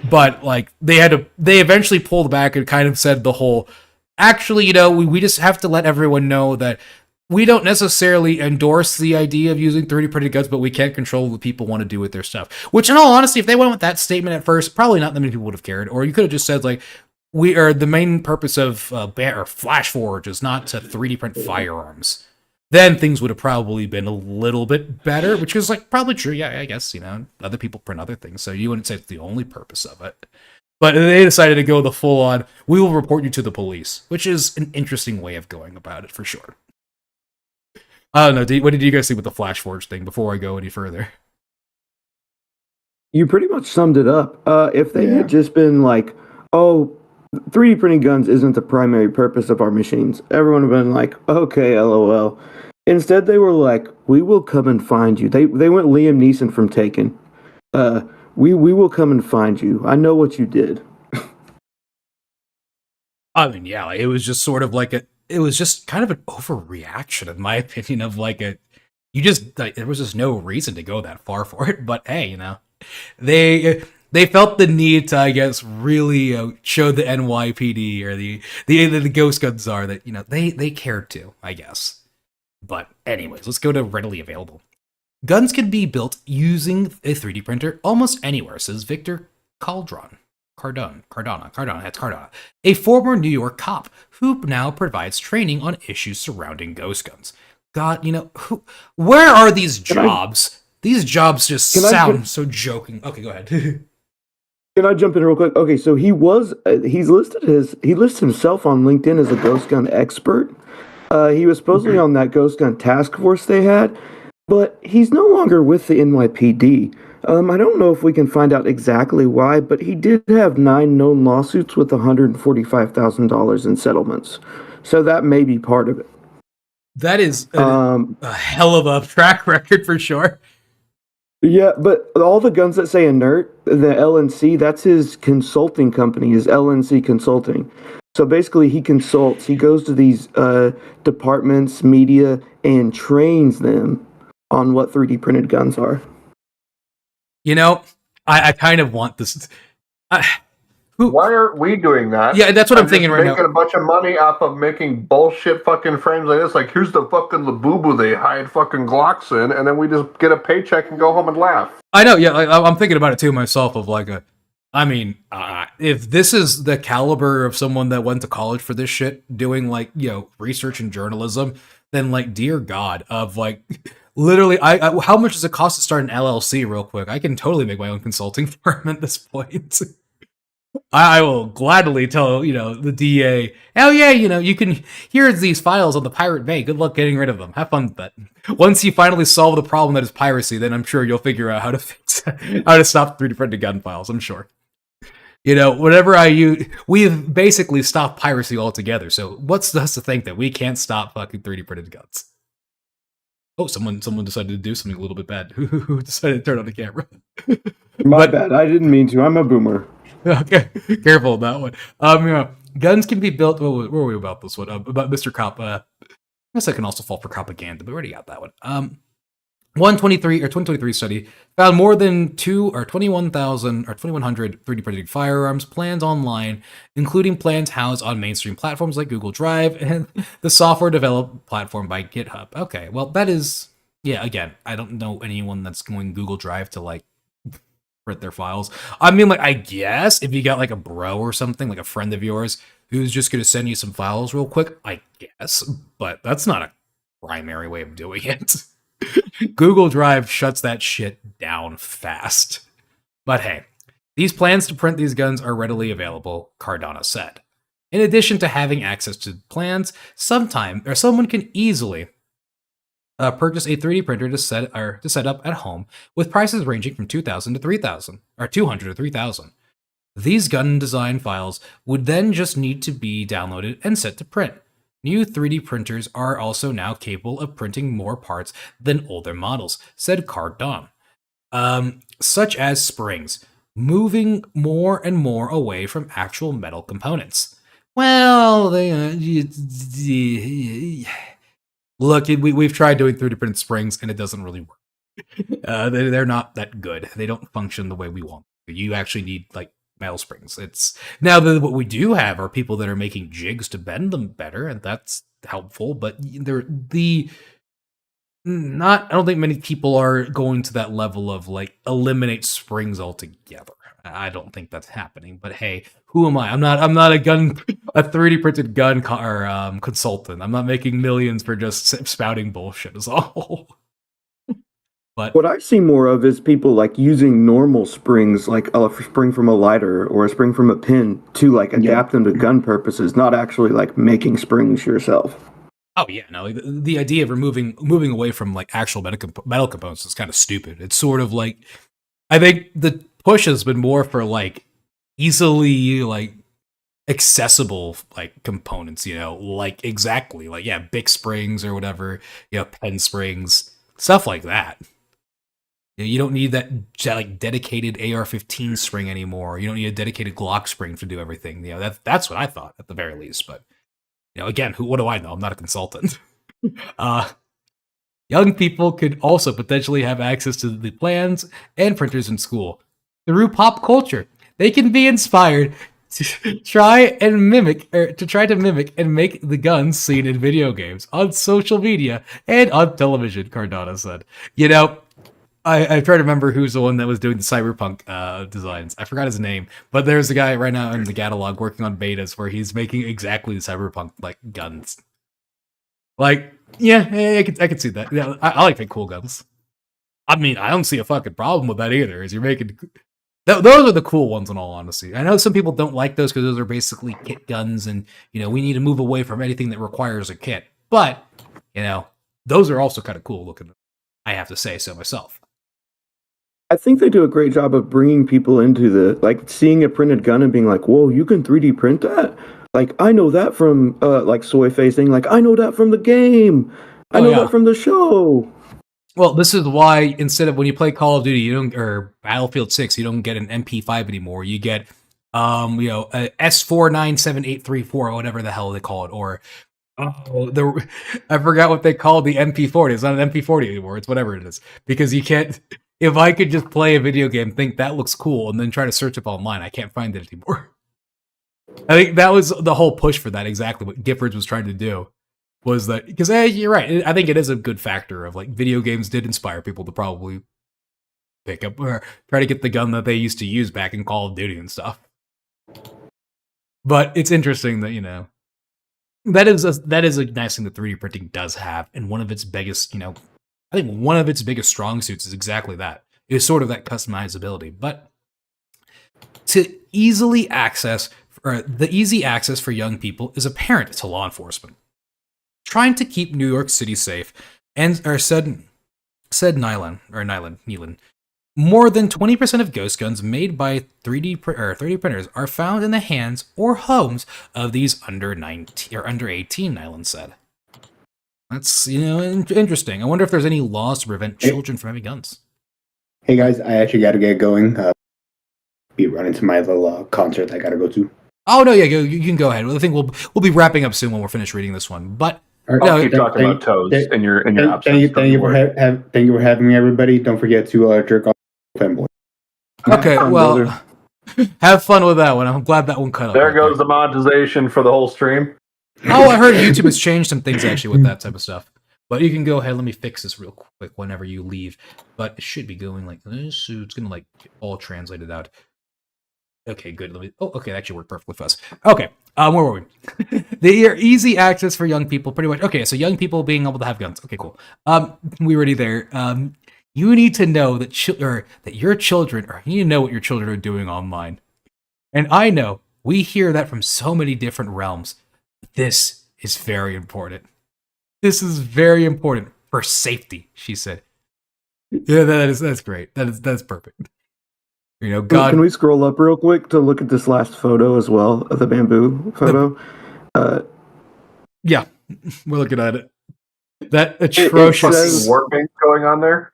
But they eventually pulled back and kind of said the whole, actually, we just have to let everyone know that we don't necessarily endorse the idea of using 3D printed guns, but we can't control what people want to do with their stuff. Which, in all honesty, if they went with that statement at first, probably not that many people would have cared. Or you could have just said we are, the main purpose of Flash Forge is not to 3D print firearms. Then things would have probably been a little bit better, which is probably true. Yeah, I guess, other people print other things, so you wouldn't say it's the only purpose of it. But they decided to go the full on, we will report you to the police, which is an interesting way of going about it for sure. I don't know, what did you guys think with the Flash Forge thing before I go any further?
You pretty much summed it up. If they had just been 3D printing guns isn't the primary purpose of our machines, everyone would have been like, okay, LOL. Instead, they were like, we will come and find you. They went Liam Neeson from Taken. We will come and find you. I know what you did.
I mean, yeah, it was just sort of it was just kind of an overreaction, in my opinion, of there was just no reason to go that far for it. But hey, they felt the need to, I guess, really show the NYPD or the Ghost Guns are that they cared to, I guess. But anyways, let's go to readily available. Guns can be built using a 3D printer almost anywhere, says Victor Cardona, a former New York cop who now provides training on issues surrounding ghost guns. God, where are these jobs? These jobs just sound so joking. Okay, go ahead.
Can I jump in real quick? Okay, so he lists himself on LinkedIn as a ghost gun expert. He was supposedly on that ghost gun task force they had, but he's no longer with the NYPD. I don't know if we can find out exactly why, but he did have 9 known lawsuits with $145,000 in settlements. So that may be part of it.
That is a hell of a track record for sure.
Yeah, but all the guns that say inert, the LNC, that's his consulting company, his LNC Consulting. So basically he consults, he goes to these departments, media, and trains them on what 3D printed guns are.
I kind of want this.
Why aren't we doing that?
Yeah, that's what I'm thinking right now.
Making a bunch of money off of making bullshit fucking frames like this. Here's the fucking Labubu they hide fucking Glocks in, and then we just get a paycheck and go home and laugh.
I know, yeah, I'm thinking about it too myself of if this is the caliber of someone that went to college for this shit, doing research and journalism, then dear God, of literally, how much does it cost to start an LLC real quick? I can totally make my own consulting firm at this point. I will gladly tell, the DA, oh yeah, you can, here's these files on the Pirate Bay. Good luck getting rid of them. Have fun with that. Once you finally solve the problem that is piracy, then I'm sure you'll figure out how to stop 3D printed gun files, I'm sure. Whatever we've basically stopped piracy altogether. So what's us to think that we can't stop fucking 3D printed guns? Oh, someone decided to do something a little bit bad. Who decided to turn on the camera?
My bad. I didn't mean to. I'm a boomer.
Okay, careful with that one. Guns can be built. Where were we about this one? About Mr. Cop. I guess I can also fall for propaganda, but we already got that one. 2023 study found more than 2,100 3D printed firearms plans online, including plans housed on mainstream platforms like Google Drive and the software developed platform by GitHub. Okay, well that is, yeah. Again, I don't know anyone that's going Google Drive to print their files. I mean, I guess if you got a bro or something, a friend of yours who's just going to send you some files real quick, I guess, but that's not a primary way of doing it. Google Drive shuts that shit down fast. But hey, these plans to print these guns are readily available, Cardano said. In addition to having access to plans, someone can easily purchase a 3D printer to set up at home, with prices ranging from $2,000 to $3,000, or $200 to $3,000. These gun design files would then just need to be downloaded and set to print. New 3D printers are also now capable of printing more parts than older models, said Cardano, such as springs, moving more and more away from actual metal components. Well, look, we've tried doing 3D printed springs, and it doesn't really work. They're not that good. They don't function the way we want. You actually need, like, metal springs. What we do have are people that are making jigs to bend them better, and that's helpful, but I don't think many people are going to that level of, like, eliminate springs altogether. I don't think that's happening, but hey, who am I? I'm not a 3D printed gun consultant. I'm not making millions for just spouting bullshit is all. But
what I see more of is people like using normal springs, like a spring from a lighter or a spring from a pin, to like adapt them to gun purposes, not actually like making springs yourself.
Oh yeah, no. The idea of moving away from like actual metal components is kind of stupid. It's sort of like, I think the push has been more for like easily like accessible like components, like exactly like big springs or whatever, pen springs, stuff like that. You don't need that like dedicated AR-15 spring anymore. You don't need a dedicated Glock spring to do everything. That's what I thought at the very least. But again, what do I know? I'm not a consultant. Young people could also potentially have access to the plans and printers in school through pop culture. They can be inspired to try to mimic and make the guns seen in video games, on social media, and on television. Cardano said, I try to remember who's the one that was doing the cyberpunk designs. I forgot his name, but there's a guy right now in the catalog working on betas where he's making exactly the cyberpunk like guns. Like, I could see that. Yeah, I like cool guns. I mean, I don't see a fucking problem with that either. Is you're making those are the cool ones in all honesty. I know some people don't like those because those are basically kit guns, and we need to move away from anything that requires a kit. But those are also kind of cool looking. I have to say so myself.
I think they do a great job of bringing people into seeing a printed gun and being like, whoa, you can 3D print that? Like, I know that from, like, Soy Facing. Like, I know that from the game. I know that from the show.
Well, this is why instead of when you play Call of Duty, or Battlefield 6, you don't get an MP5 anymore. You get, a S497834, or whatever the hell they call it. Or, I forgot what they call the MP40. It's not an MP40 anymore. It's whatever it is. Because you can't... If I could just play a video game, think that looks cool, and then try to search up online, I can't find it anymore. I think that was the whole push for that, exactly what Giffords was trying to do. Was that, because you're right, I think it is a good factor of, like, video games did inspire people to probably pick up, or try to get the gun that they used to use back in Call of Duty and stuff. But it's interesting that, that is a nice thing that 3D printing does have, and one of its biggest, I think one of its biggest strong suits is exactly that. It's sort of that customizability. But the easy access for young people is apparent to law enforcement. Trying to keep New York City safe, said Nealon, more than 20% of ghost guns made by 3D printers are found in the hands or homes of these under 19 or under 18, Nyland said. That's, interesting. I wonder if there's any laws to prevent children from having guns.
Hey guys, I actually got to get going. Be running to my little concert I got to go to.
Oh no, you can go ahead. I think we'll be wrapping up soon when we're finished reading this one. But
I'll keep talking about toes in your absence.
Thank you for having me, everybody. Don't forget to jerk off fanboy.
Okay, well, have fun with that one. I'm glad that one cut off.
There goes the monetization for the whole stream.
Oh, I heard YouTube has changed some things actually with that type of stuff. But you can go ahead. Let me fix this real quick whenever you leave. But it should be going like this. So it's going to like all translated out. Okay, good. Okay, that actually worked perfectly for us. Okay, where were we? They are easy access for young people, pretty much. Okay, so young people being able to have guns. Okay, cool. We already there. You need to know that that your children, or you need to know what your children are doing online. And I know we hear that from so many different realms. This is very important. This is very important for safety, she said. Yeah, that's great. That's perfect. You know, God.
Can we scroll up real quick to look at this last photo as well, of the bamboo photo?
Yeah, we're looking at it. That atrocious
warping going on there.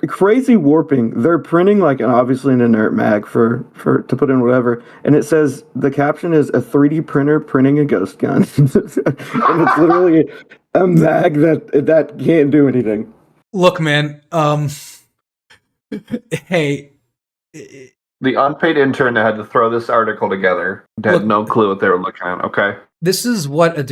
Crazy warping. They're printing like obviously an inert mag for to put in whatever, and it says the caption is a 3D printer printing a ghost gun, and it's literally a mag that can't do anything.
Look, man. Hey.
The unpaid intern that had to throw this article together had no clue what they were looking at. Okay.
This is what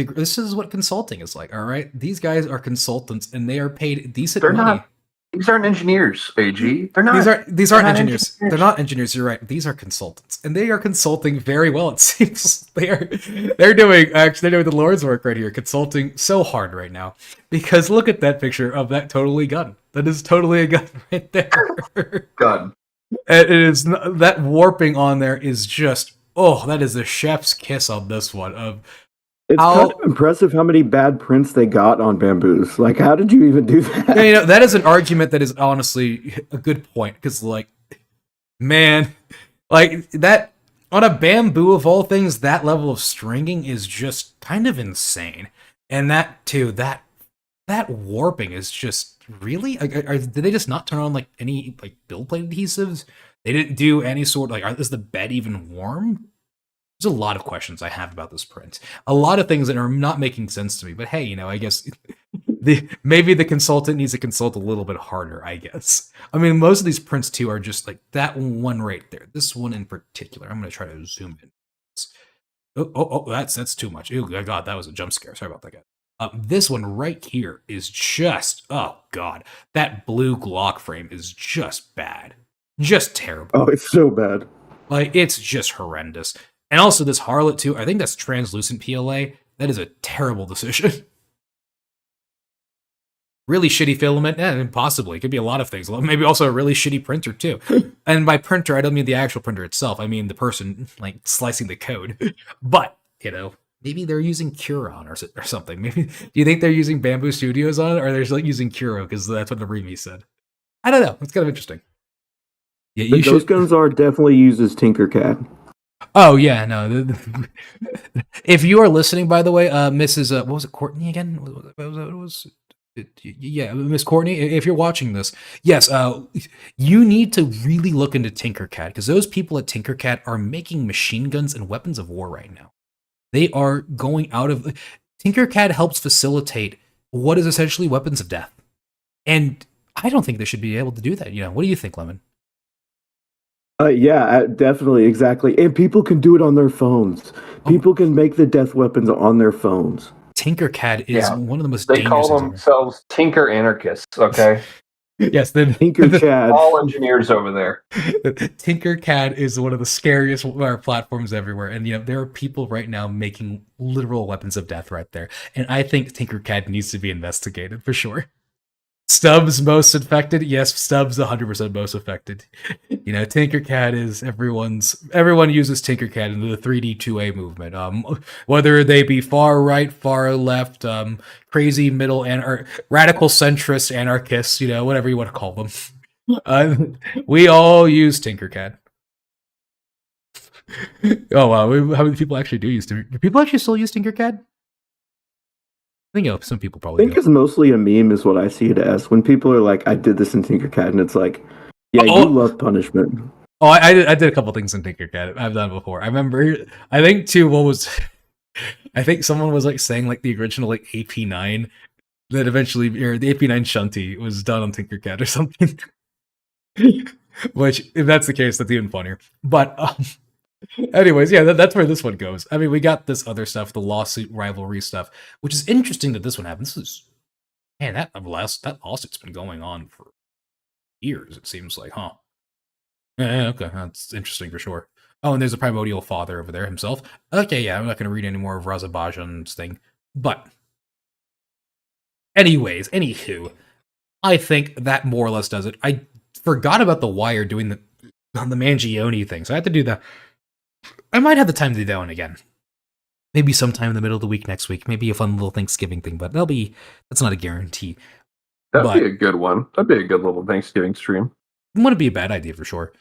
consulting is like. All right, these guys are consultants, and they are paid decent money.
These aren't engineers, AG. They're not.
These aren't engineers. They're not engineers. You're right. These are consultants, and they are consulting very well. It seems they're doing the Lord's work right here, consulting so hard right now. Because look at that picture of that totally gun. That is totally a gun right there.
Gun.
It is that warping on there is just that is the chef's kiss on this one.
It's kind of impressive how many bad prints they got on bamboos. Like, how did you even do that?
Yeah, you know, that is an argument that is honestly a good point. Because, like, man, like, that, on a bamboo of all things, that level of stringing is just kind of insane. And that, too, that warping is just, really? Did they just not turn on, like, any, like, build plate adhesives? They didn't do any sort, like, is the bed even warm? There's a lot of questions I have about this print. A lot of things that are not making sense to me. But hey, you know, I guess maybe the consultant needs to consult a little bit harder, I guess. I mean, most of these prints, too, are just like that one right there. This one in particular. I'm going to try to zoom in. That's too much. Oh, God, that was a jump scare. Sorry about that, guy. This one right here is just, oh, God. That blue Glock frame is just bad. Just terrible.
Oh, it's so bad.
Like, it's just horrendous. And also this Harlot, too, I think that's translucent PLA. That is a terrible decision. Really shitty filament? Possibly. It could be a lot of things. Maybe also a really shitty printer, too. And by printer, I don't mean the actual printer itself. I mean the person, like, slicing the code. But, you know, maybe they're using Curon or something. Maybe. Do you think they're using Bamboo Studios on it? Or they're like using Curo? Because that's what the Remy said. I don't know. It's kind of interesting.
Yeah, those guns are definitely used as Tinkercad.
Oh yeah, no. If you are listening, by the way, Mrs. What was it, Courtney again? Yeah, Miss Courtney. If you're watching this, yes, you need to really look into Tinkercad because those people at Tinkercad are making machine guns and weapons of war right now. They are going out of Tinkercad helps facilitate what is essentially weapons of death, and I don't think they should be able to do that. You know, what do you think, Lemon?
Yeah, definitely, exactly. And people can do it on their phones. People can make the death weapons on their phones.
Tinkercad is one of the most dangerous.
They call themselves Tinker Anarchists, okay?
Yes, then
Tinkercad.
All engineers over there.
Tinkercad is one of the scariest platforms everywhere. And, you know, there are people right now making literal weapons of death right there. And I think Tinkercad needs to be investigated for sure. Stubbs most affected? Yes, Stubbs 100% most affected. You know, Tinkercad is everyone uses Tinkercad in the 3D 2A movement. Whether they be far right, far left, crazy middle or radical centrist anarchists, you know, whatever you want to call them. We all use Tinkercad. Oh wow, how many people actually do use Tinkercad? Do people actually still use Tinkercad? I think some people probably
it's mostly a meme is what I see it as. When people are like, I did this in Tinkercad, and it's like, yeah, you love punishment.
Oh, I did a couple things in Tinkercad. I've done it before. I remember, I think too, I think someone was like saying like the original like AP9 that eventually, or the AP9 Shunty was done on Tinkercad or something. Which, if that's the case, that's even funnier. But, anyways, yeah, that's where this one goes. I mean, we got this other stuff, the lawsuit rivalry stuff, which is interesting that this one happened. This is, man, that lawsuit's been going on for years, it seems like, huh? Yeah, okay, that's interesting for sure. Oh, and there's a primordial father over there himself. Okay, yeah, I'm not going to read any more of Razabajan's thing. But, anywho, I think that more or less does it. I forgot about The Wire doing the Mangione thing, so I have to do that. I might have the time to do that one again. Maybe sometime in the middle of the week next week. Maybe a fun little Thanksgiving thing, but that's not a guarantee.
That'd be a good one. That'd be a good little Thanksgiving stream.
Wouldn't be a bad idea for sure.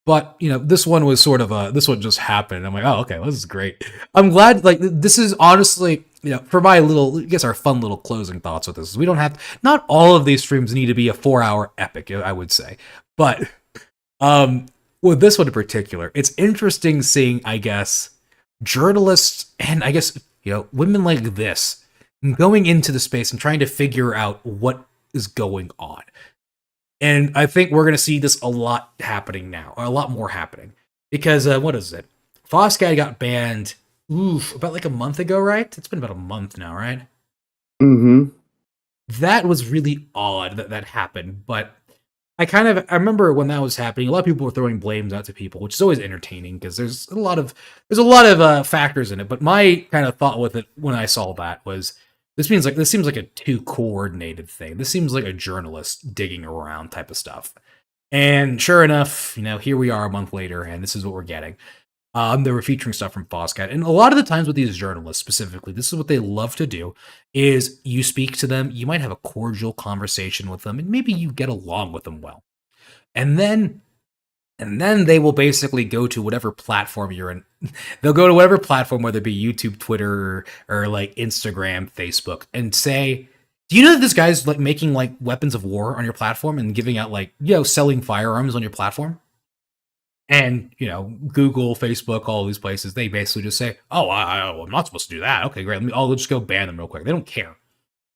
But, this one was sort of this one just happened. I'm like, oh, okay, well, this is great. I'm glad, this is honestly, for my our fun little closing thoughts with this. We don't have, not all of these streams need to be a 4-hour epic, I would say. But, with this one in particular, it's interesting seeing, I guess, journalists and I guess, women like this going into the space and trying to figure out what is going on. And I think we're going to see this a lot happening now, or a lot more happening. Because, what is it? Foscat got banned, about a month ago, right? It's been about a month now, right?
Mm-hmm.
That was really odd that happened, but I remember when that was happening, a lot of people were throwing blames out to people, which is always entertaining, because there's a lot of factors in it. But my kind of thought with it when I saw that was, this seems like a too coordinated thing. This seems like a journalist digging around type of stuff. And sure enough, here we are a month later, and this is what we're getting. They were featuring stuff from Foscat. And a lot of the times with these journalists specifically, this is what they love to do, is you speak to them, you might have a cordial conversation with them, and maybe you get along with them well. And then they will basically go to whatever platform you're in. They'll go to whatever platform, whether it be YouTube, Twitter, or Instagram, Facebook, and say, do you know that this guy's making weapons of war on your platform and giving out selling firearms on your platform? And, Google, Facebook, all these places, they basically just say, oh, I'm not supposed to do that. Okay, great. I'll just go ban them real quick. They don't care.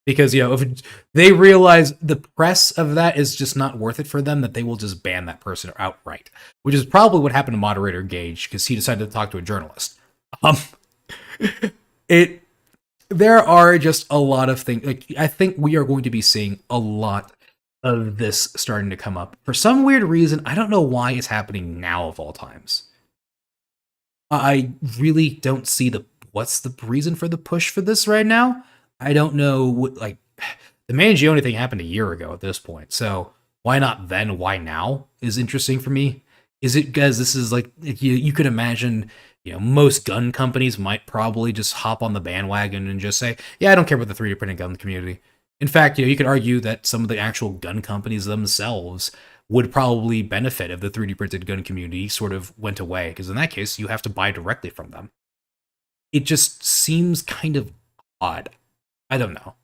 Because, if they realize the press of that is just not worth it for them, that they will just ban that person outright. Which is probably what happened to moderator Gage, because he decided to talk to a journalist. There are just a lot of things. I think we are going to be seeing a lot of this starting to come up. For some weird reason, I don't know why it's happening now of all times. I really don't see what's the reason for the push for this right now. I don't know, the Mangione thing happened a year ago at this point, so why not then, why now, is interesting for me. Is it because this is you could imagine, most gun companies might probably just hop on the bandwagon and just say, yeah, I don't care about the 3D printed gun community. In fact, you could argue that some of the actual gun companies themselves would probably benefit if the 3D printed gun community sort of went away, because in that case, you have to buy directly from them. It just seems kind of odd. I don't know.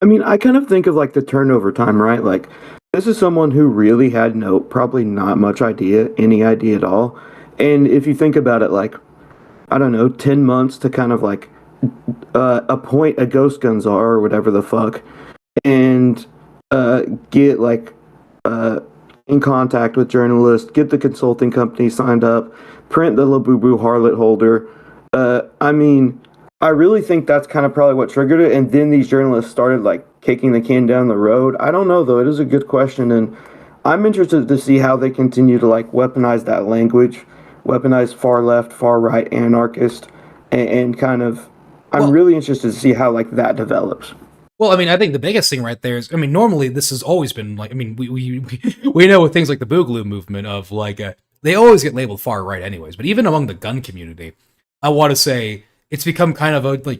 I mean, I kind of think of the turnover time, right? This is someone who really had probably not much any idea at all. And if you think about it, I don't know, 10 months to kind of appoint a ghost gun czar or whatever the fuck, and get in contact with journalists, get the consulting company signed up, print the Labubu harlot holder. I mean, I really think that's kind of probably what triggered it, and then these journalists started kicking the can down the road. I don't know though. It is a good question, and I'm interested to see how they continue to weaponize that language, weaponize far left, far right anarchist, and kind of. I'm really interested to see how that develops.
Well, I mean, I think the biggest thing right there is, normally this has always been we know with things like the Boogaloo movement of they always get labeled far right anyways. But even among the gun community, I want to say it's become kind of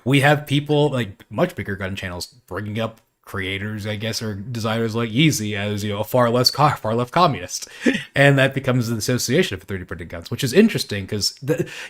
we have people much bigger gun channels bringing up creators, I guess, or designers like Yeezy as a far left communist, and that becomes an association of 3D printed guns, which is interesting because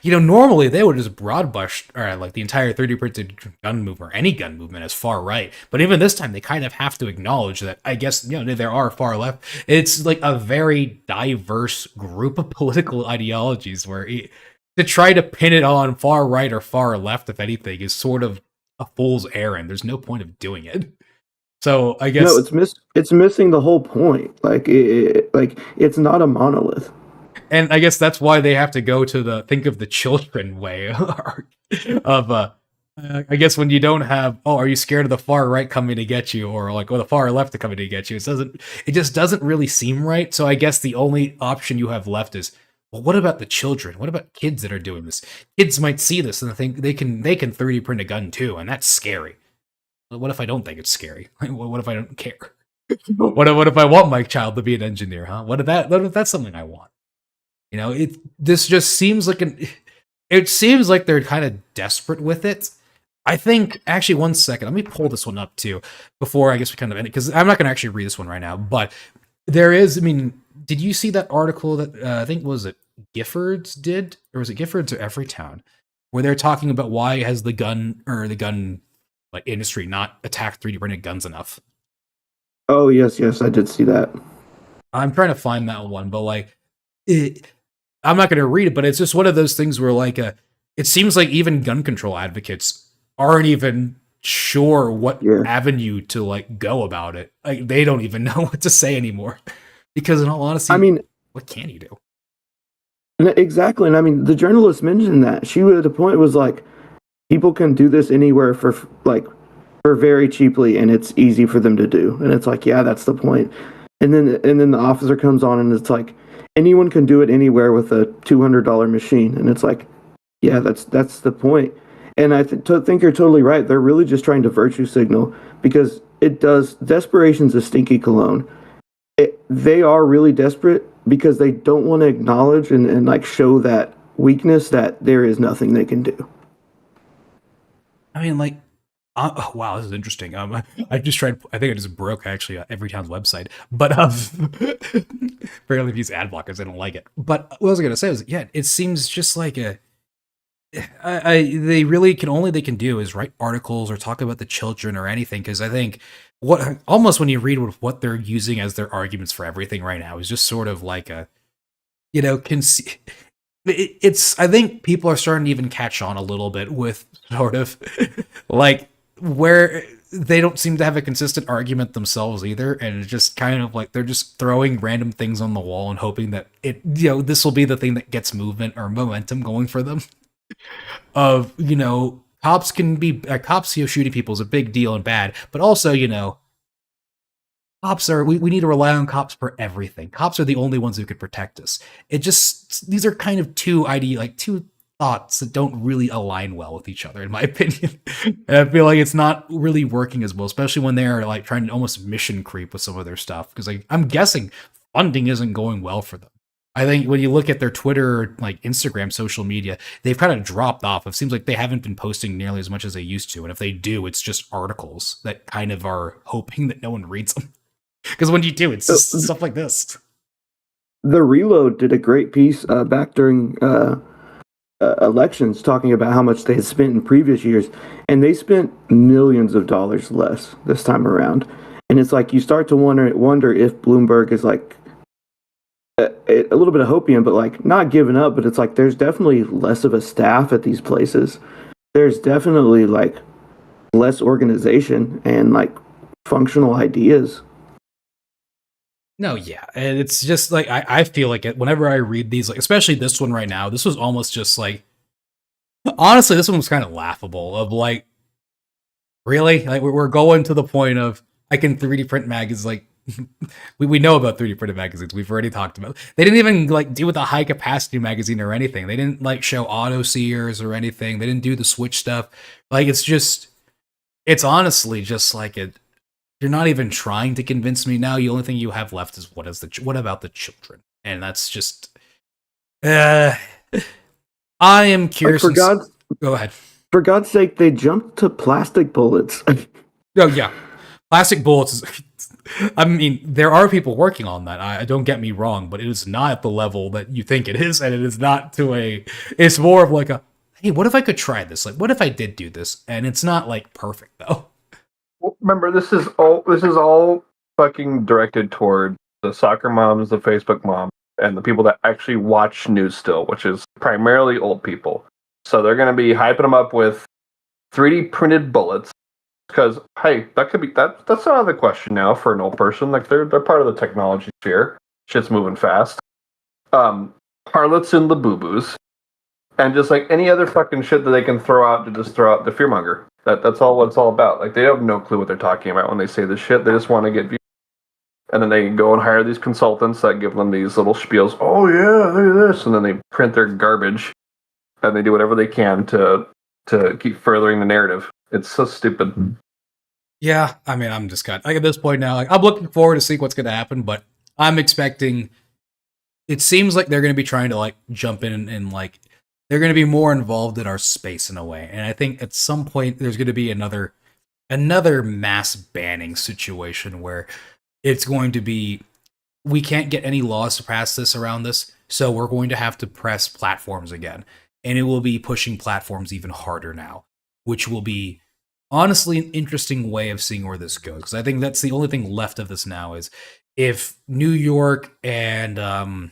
normally they would just broad brush the entire 3D printed gun movement or any gun movement as far right, but even this time they kind of have to acknowledge that I guess there are far left. It's a very diverse group of political ideologies where to try to pin it on far right or far left, if anything, is sort of a fool's errand. There's no point of doing it. So I guess
no, it's missing the whole point. It's not a monolith.
And I guess that's why they have to go to the think of the children way of I guess when you don't have, are you scared of the far right coming to get you, or the far left coming to get you? It just doesn't really seem right. So I guess the only option you have left is, well, what about the children? What about kids that are doing this? Kids might see this and think they can 3D print a gun too, and that's scary. What if I don't think it's scary? What if I don't care? What if I want my child to be an engineer, huh? What if that's something I want? You know, this just seems like it seems like they're kind of desperate with it. I think, actually, one second, let me pull this one up too, before I guess we kind of end it, because I'm not going to actually read this one right now, but there is, I mean, did you see that article that, I think, was it Giffords did? Or was it Giffords or Everytown? Where they're talking about why has the gun like industry not attacked 3D printed guns enough?
Oh, yes, I did see that.
I'm trying to find that one, but like, I'm not going to read it, but it's just one of those things where like, it seems like even gun control advocates aren't even sure what avenue to like go about it. Like they don't even know what to say anymore. Because in all honesty, I mean, what can you do?
Exactly. And I mean, the journalist mentioned that. She at the point was like, people can do this anywhere for very cheaply, and it's easy for them to do. And it's like, yeah, that's the point. And then the officer comes on and it's like, anyone can do it anywhere with a $200 machine. And it's like, yeah, that's the point. And I think you're totally right. They're really just trying to virtue signal, because desperation's a stinky cologne. They are really desperate because they don't want to acknowledge and like show that weakness that there is nothing they can do.
I mean, like, oh, wow, this is interesting. I just tried. I think I just broke actually Everytown's website, but apparently if you use ad blockers, I don't like it. But what I was gonna say was, yeah, it seems just like they really they can do is write articles or talk about the children or anything, because I think almost when you read what they're using as their arguments for everything right now is just sort of like it's I think people are starting to even catch on a little bit with sort of like where they don't seem to have a consistent argument themselves either, and it's just kind of like they're just throwing random things on the wall and hoping that this will be the thing that gets movement or momentum going for them. Of cops can be shooting people is a big deal and bad, but also cops are we need to rely on cops for everything. Cops are the only ones who could protect us. These are kind of two thoughts that don't really align well with each other, in my opinion. And I feel like it's not really working as well, especially when they're like trying to almost mission creep with some of their stuff, because I'm guessing funding isn't going well for them. I think when you look at their Twitter, like Instagram, social media, they've kind of dropped off. It seems like they haven't been posting nearly as much as they used to. And if they do, it's just articles that kind of are hoping that no one reads them. Because when you do, it's just stuff like this.
The Reload did a great piece back during elections talking about how much they had spent in previous years. And they spent millions of dollars less this time around. And it's like you start to wonder if Bloomberg is like, a little bit of hopium, but like not giving up. But it's like there's definitely less of a staff at these places. There's definitely like less organization and like functional ideas.
No, yeah, and it's just like I feel like whenever I read these, like especially this one right now, this was almost just like, honestly, this one was kind of laughable. Of like, really, like we're going to the point of I can 3D print magazines like. we know about 3D printed magazines. We've already talked about. They didn't even like do with a high capacity magazine or anything. They didn't like show auto seers or anything. They didn't do the switch stuff. Like it's honestly just like you're not even trying to convince me now. The only thing you have left is what about the children? And that's just I am curious. Go ahead.
For God's sake, they jumped to plastic bullets.
Oh yeah. Plastic bullets I mean, there are people working on that. I don't get me wrong, but it is not at the level that you think it is, and it is not it's more of like hey, what if I could try this? Like, what if I did do this? And it's not like perfect though.
Well, remember, this is all fucking directed toward the soccer moms, the Facebook moms, and the people that actually watch news still, which is primarily old people. So they're going to be hyping them up with 3D printed bullets. Because hey, that could be that's not the question now for an old person. Like they're part of the technology sphere. Shit's moving fast. Harlots and Labubu's, and just like any other fucking shit that they can throw out to the fearmonger. That's all what it's all about. Like they have no clue what they're talking about when they say this shit. They just want to get views. And then they go and hire these consultants that give them these little spiels. Oh yeah, look at this, and then they print their garbage, and they do whatever they can to keep furthering the narrative. It's so stupid.
Yeah, I mean, I'm just at this point now. Like, I'm looking forward to see what's going to happen, but I'm expecting. It seems like they're going to be trying to like jump in and like they're going to be more involved in our space in a way. And I think at some point there's going to be another mass banning situation where it's going to be we can't get any laws to pass this around this, so we're going to have to press platforms again. And it will be pushing platforms even harder now, which will be honestly an interesting way of seeing where this goes. Because I think that's the only thing left of this now is if New York and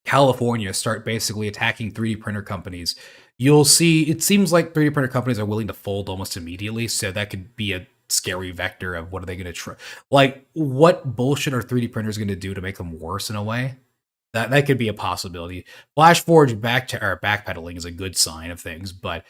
California start basically attacking 3D printer companies, you'll see it seems like 3D printer companies are willing to fold almost immediately. So that could be a scary vector of what are they going to try? Like, what bullshit are 3D printers going to do to make them worse in a way? That could be a possibility. FlashForge backpedaling is a good sign of things, but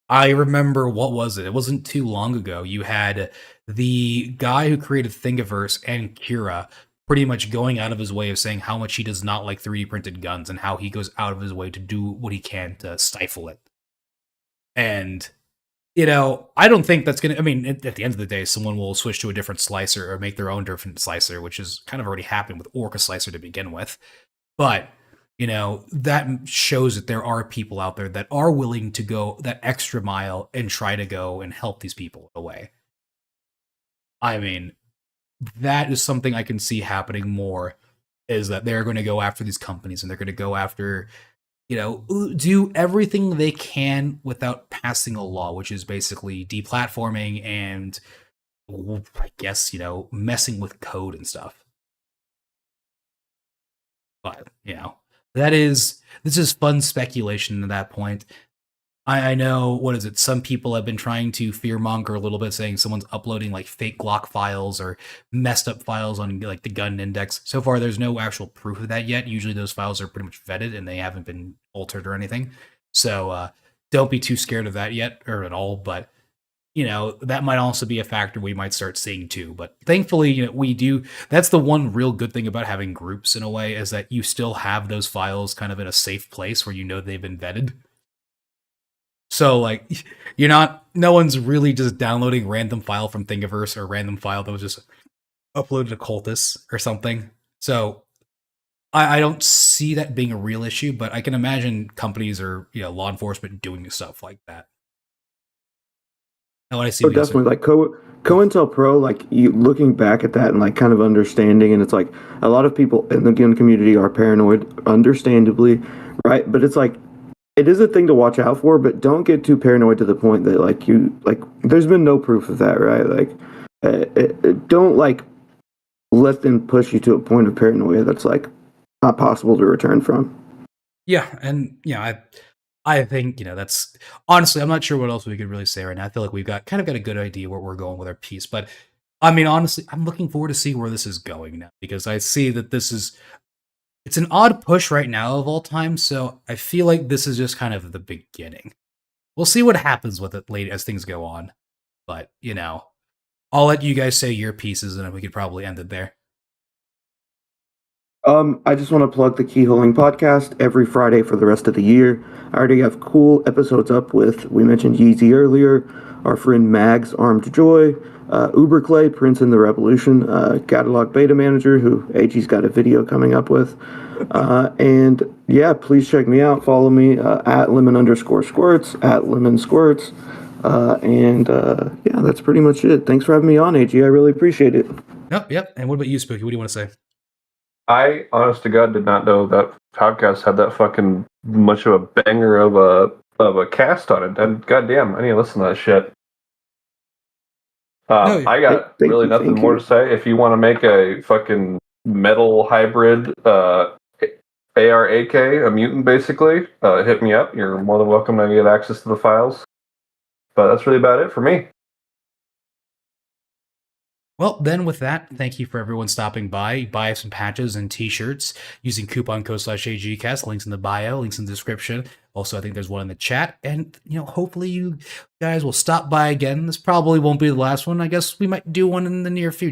I remember, what was it? It wasn't too long ago. You had the guy who created Thingiverse and Kira pretty much going out of his way of saying how much he does not like 3D printed guns and how he goes out of his way to do what he can to stifle it. And, you know, I don't think that's going to, I mean, at the end of the day, someone will switch to a different slicer or make their own different slicer, which is kind of already happened with Orca Slicer to begin with. But, you know, that shows that there are people out there that are willing to go that extra mile and try to go and help these people away. I mean, that is something I can see happening more, is that they're going to go after these companies and they're going to go after, you know, do everything they can without passing a law, which is basically deplatforming and, I guess, you know, messing with code and stuff. But, you know, this is fun speculation at that point. I know, what is it? Some people have been trying to fearmonger a little bit, saying someone's uploading like fake Glock files or messed up files on like the gun index. So far, there's no actual proof of that yet. Usually those files are pretty much vetted and they haven't been altered or anything. So don't be too scared of that yet or at all. But, you know, that might also be a factor we might start seeing too. But thankfully, you know, we do. That's the one real good thing about having groups in a way, is that you still have those files kind of in a safe place where you know they've been vetted. So, like, no one's really just downloading random file from Thingiverse or random file that was just uploaded to Cultus or something. So, I don't see that being a real issue, but I can imagine companies or, you know, law enforcement doing stuff like that. Oh, I see.
Oh, definitely. Like COINTELPRO, like you looking back at that and like kind of understanding, and it's like a lot of people in the gun community are paranoid, understandably, right? But it's like, it is a thing to watch out for, but don't get too paranoid to the point that like there's been no proof of that, right? Like, don't like let them push you to a point of paranoia that's like not possible to return from.
Yeah, and I think, you know, that's honestly, I'm not sure what else we could really say right now. I feel like we've got a good idea where we're going with our piece, but I mean, honestly, I'm looking forward to see where this is going now, because I see that it's an odd push right now of all time, so I feel like this is just kind of the beginning. We'll see what happens with it later as things go on, but, you know, I'll let you guys say your pieces, and we could probably end it there.
I just want to plug the Keyholing podcast every Friday for the rest of the year. I already have cool episodes up with, we mentioned Yeezy earlier, our friend Mags, Armed Joy, Uber Clay, Prince in the Revolution, Catalog Beta Manager, who AG's got a video coming up with. And yeah, please check me out. Follow me at lemon_squirts, at lemon squirts. And yeah, that's pretty much it. Thanks for having me on, AG. I really appreciate it.
Yep. And what about you, Spooky? What do you want to say?
I, honest to God, did not know that podcast had that fucking much of a banger of a cast on it. And goddamn, I need to listen to that shit. I got really nothing more to say. If you want to make a fucking metal hybrid ARAK, a mutant basically, hit me up. You're more than welcome to get access to the files. But that's really about it for me.
Well, then with that, thank you for everyone stopping by. Buy some patches and t-shirts using coupon code /AGcast. Links in the bio, links in the description. Also, I think there's one in the chat. And, you know, hopefully you guys will stop by again. This probably won't be the last one. I guess we might do one in the near future.